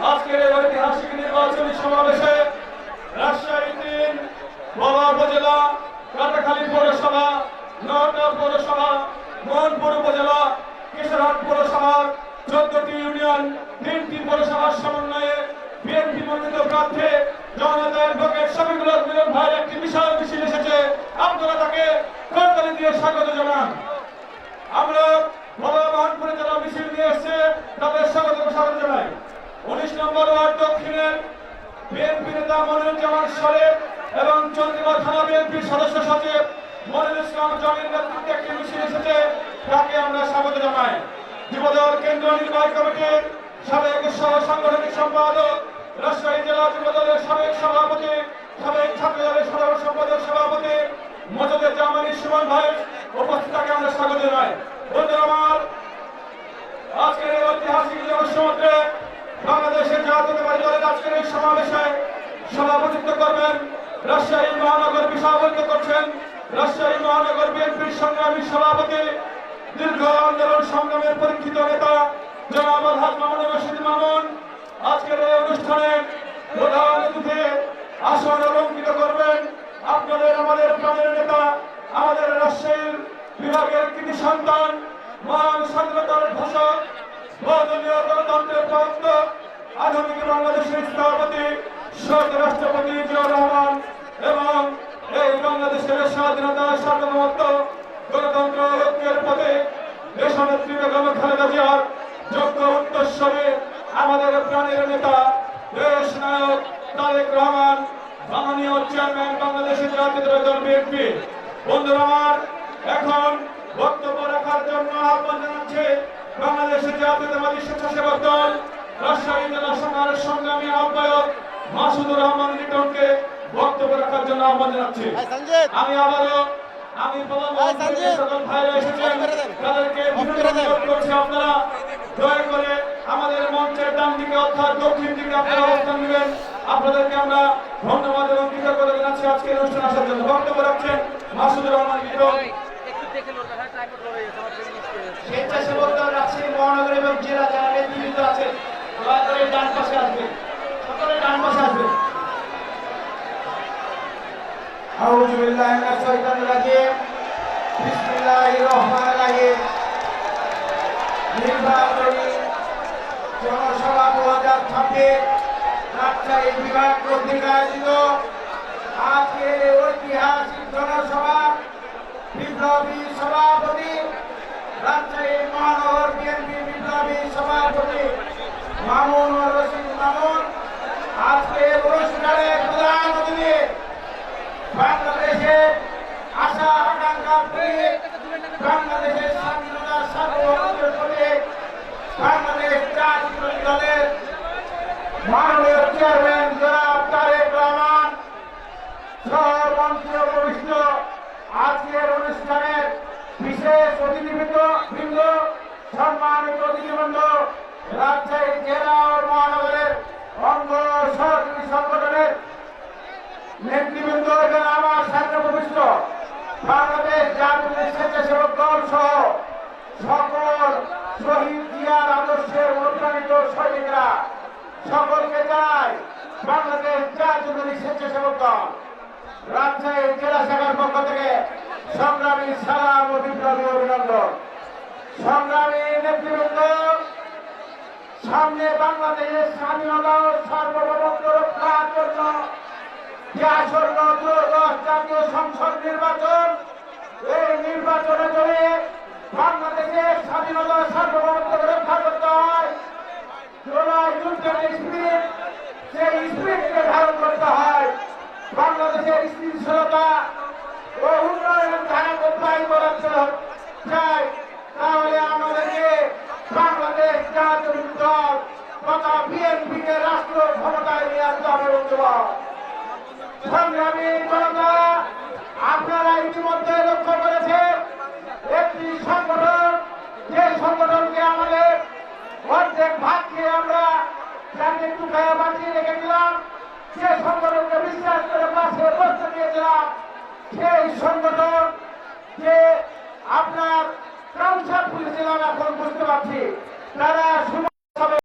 আজকের এই ঐতিহাসিক নির্বাচনী সমাবেশে রাজশাহী 3 বাবা উপজেলা, কাটাখালী পৌরসভা, নওগাঁ পৌরসভা, মোহনপুর উপজেলা, কিশোরহাট পৌরসভার 14টি ইউনিয়ন, 3টি পৌরসভার সমন্বয়ে বিএনপি মনোনীত প্রার্থী জননেতা অ্যাডভোকেট শফিকুল মিলন ভাইয়ের একটি বিশাল মিছিল এসেছে। আপনারা তাকে করতালি দিয়ে স্বাগত জানান। আমরা বাবা মোহনপুরে যারা মিছিল নিয়ে এসছে তাদের স্বাগত জানাই। 19 নম্বর ওয়ার্ড দক্ষিণের বিএনপি নেতা মনিরুজ্জামান শরীফ এবং চন্দ্রিমা থানা বিএনপির সদস্য সচিব মনিরুল ইসলাম জমির নেতৃত্বে একটি মিছিল আমরা স্বাগত জানাই। যুবদল কেন্দ্রীয় নির্বাহী কমিটির সাবেক সহ সাংগঠনিক সম্পাদক, রাজশাহী জেলা যুবদলের সাবেক সভাপতি, সাবেক ছাত্র দলের সাধারণ সম্পাদক সভাপতি মজুদের জামানি সুমন ভাই উপস্থিত থাকে আমরা স্বাগত জানাই। বন্ধুরা আমার, আজকের এই ঐতিহাসিক জনসমুদ্রে বাংলাদেশের জাতীয়তাবাদী দলের আজকের এই সমাবেশে সভাপতিত্ব করবেন, রাজশাহী মহানগর সভাপতিত্ব করছেন রাজশাহী মহানগর বিএনপির সংগ্রামী সভাপতি, দীর্ঘ আন্দোলন সংগ্রামের পরীক্ষিত নেতা জনাব আলহাজ মামুন রশিদ মামুন। আজকের এই অনুষ্ঠানে প্রধান অতিথি আসন অলঙ্কৃত করবেন আপনাদের আমাদের প্রাণের নেতা, আমাদের রাজশাহী বিভাগের কৃতি সন্তান, মহান স্বাধীনতার ঘোষক, বহুদলীয় গণতন্ত্রের প্রবর্তক, আধুনিক বাংলাদেশের স্থপতি শহীদ রাষ্ট্রপতি জিয়াউর রহমান এবং এই বাংলাদেশের স্বাধীনতা, সার্বভৌমত্ব, গণতন্ত্র ঐক্যের পথে দেশনেত্রী বেগম খালেদা জিয়ার যোগ্য উত্তরসূরি আমাদের প্রাণের নেতা, দেশ নায়ক তারেক রহমান, মাননীয় চেয়ারম্যান বাংলাদেশের জাতীয়তাবাদী দল বিএনপি। বন্ধুরা আমার, এখন বক্তব্য রাখার জন্য আহ্বান জানাচ্ছে বাংলাদেশের জাতীয়তাবাদী স্বেচ্ছাসেবক দল রাজশাহী জেলা শাখার সংগ্রামী আহ্বায়ক মাসুদুর রহমান লিটনকে বক্তব্য রাখার জন্য আহ্বান জানাচ্ছি। আমি সকল ভাইরা এসেছেন তাদেরকে অনুরোধ করছি আপনারা দয়া করে আমাদের মঞ্চের ডান দিকে অর্থাৎ দক্ষিণ দিকে আপনারা অবস্থান নেবেন। আপনাদেরকে আমরা ধন্যবাদ এবং কৃতজ্ঞতা জানাচ্ছি আজকের অনুষ্ঠানে আসার জন্য। বক্তব্য রাখছেন মাসুদুর রহমান লিটন। স্বেচ্ছাসেবক দল রাজশাহী মহানগর এবং জেলা যারা নেতৃবৃন্দ আছেন দয়া করে ডান পাশে আসবেন, সকলে ডান পাশে আসবেন। আউযু বিল্লাহি মিনাশ শাইতানির রাজিম। বিসমিল্লাহির রহমানির রহিম। নির্বাচনী জনসভা 2026 রাজশাহী বিভাগ কর্তৃক আয়োজিত আজকের এই ঐতিহাসিক জনসভা বিপ্লবী সভাপতি, রাজশাহী মহানগর বিএনপি বিপ্লবী সভাপতি মামুন রশিদ মামুন আজকের অনুষ্ঠানে প্রধান অতিথি, বাংলাদেশের আশা আকাঙ্ক্ষা প্রতীক, বাংলাদেশের স্বাধীনতা সার্বভৌমত্বের প্রতীক, বাংলাদেশ জাতীয়তাবাদী দলের মাননীয় চেয়ারম্যান জনাব তারেক রহমান সহ মন্ত্রী উপবিষ্ট আজকের অনুষ্ঠানের বিশেষ অতিথিবৃন্দ, সম্মানিত অতিথিবৃন্দ, রাজশাহী জেলা ও মহানগরের অঙ্গ সহযোগী সংগঠনের নেতৃবৃন্দ এবং আমার সামনে উপবিষ্ট বাংলাদেশ জাতীয় স্বেচ্ছাসেবক দল সহ সকল শহীদ জিয়ার আদর্শের অনুপ্রাণিত সৈনিকরা, সকলকে জানাই বাংলাদেশ জাতীয় স্বেচ্ছাসেবক দল রাজশাহী জেলা শাখার পক্ষ থেকে সংগ্রামী সালাম ও বিপ্লবী অভিনন্দন। সংগ্রামী নেতৃবৃন্দ, সামনে বাংলাদেশের স্বাধীনতা ও সার্বভৌমত্ব রক্ষার জন্য যে আসন্ন 2010 জাতীয় সংসদ নির্বাচন, এই নির্বাচনে যদি বাংলাদেশের স্বাধীনতা সার্বভৌমত্ব রক্ষা করতে হয়, জুলাই যুদ্ধের স্পিরিট, সেই স্পিরিটকে ধারণ করতে হয়, বাংলাদেশের স্থিতিশীলতা ও উন্নয়নের ধারা অব্যাহত রাখতে চাই, তাহলে আমাদেরকে বাংলাদেশ জাতীয়তাবাদী দল তথা বিএনপিকে রাষ্ট্র ক্ষমতায় নিয়ে আসতে হবে। বন্ধুগণ, সংগ্রামী জনতা, আপনারা ইতিমধ্যে লক্ষ্য করেছেন একটি সংগঠন, যে সংগঠনকে আমাদের অর্ধেক ভাগ খেয়ে আমরা যাকে একটু খায়া বাঁচিয়ে রেখেছিলাম, সে সংগঠনকে বিশ্বাস করে পাশে বসতে দিয়েছিলাম, সেই সংগঠন যে আপনার কাউন্সার খুলেছিলাম, এখন বুঝতে পারছি তারা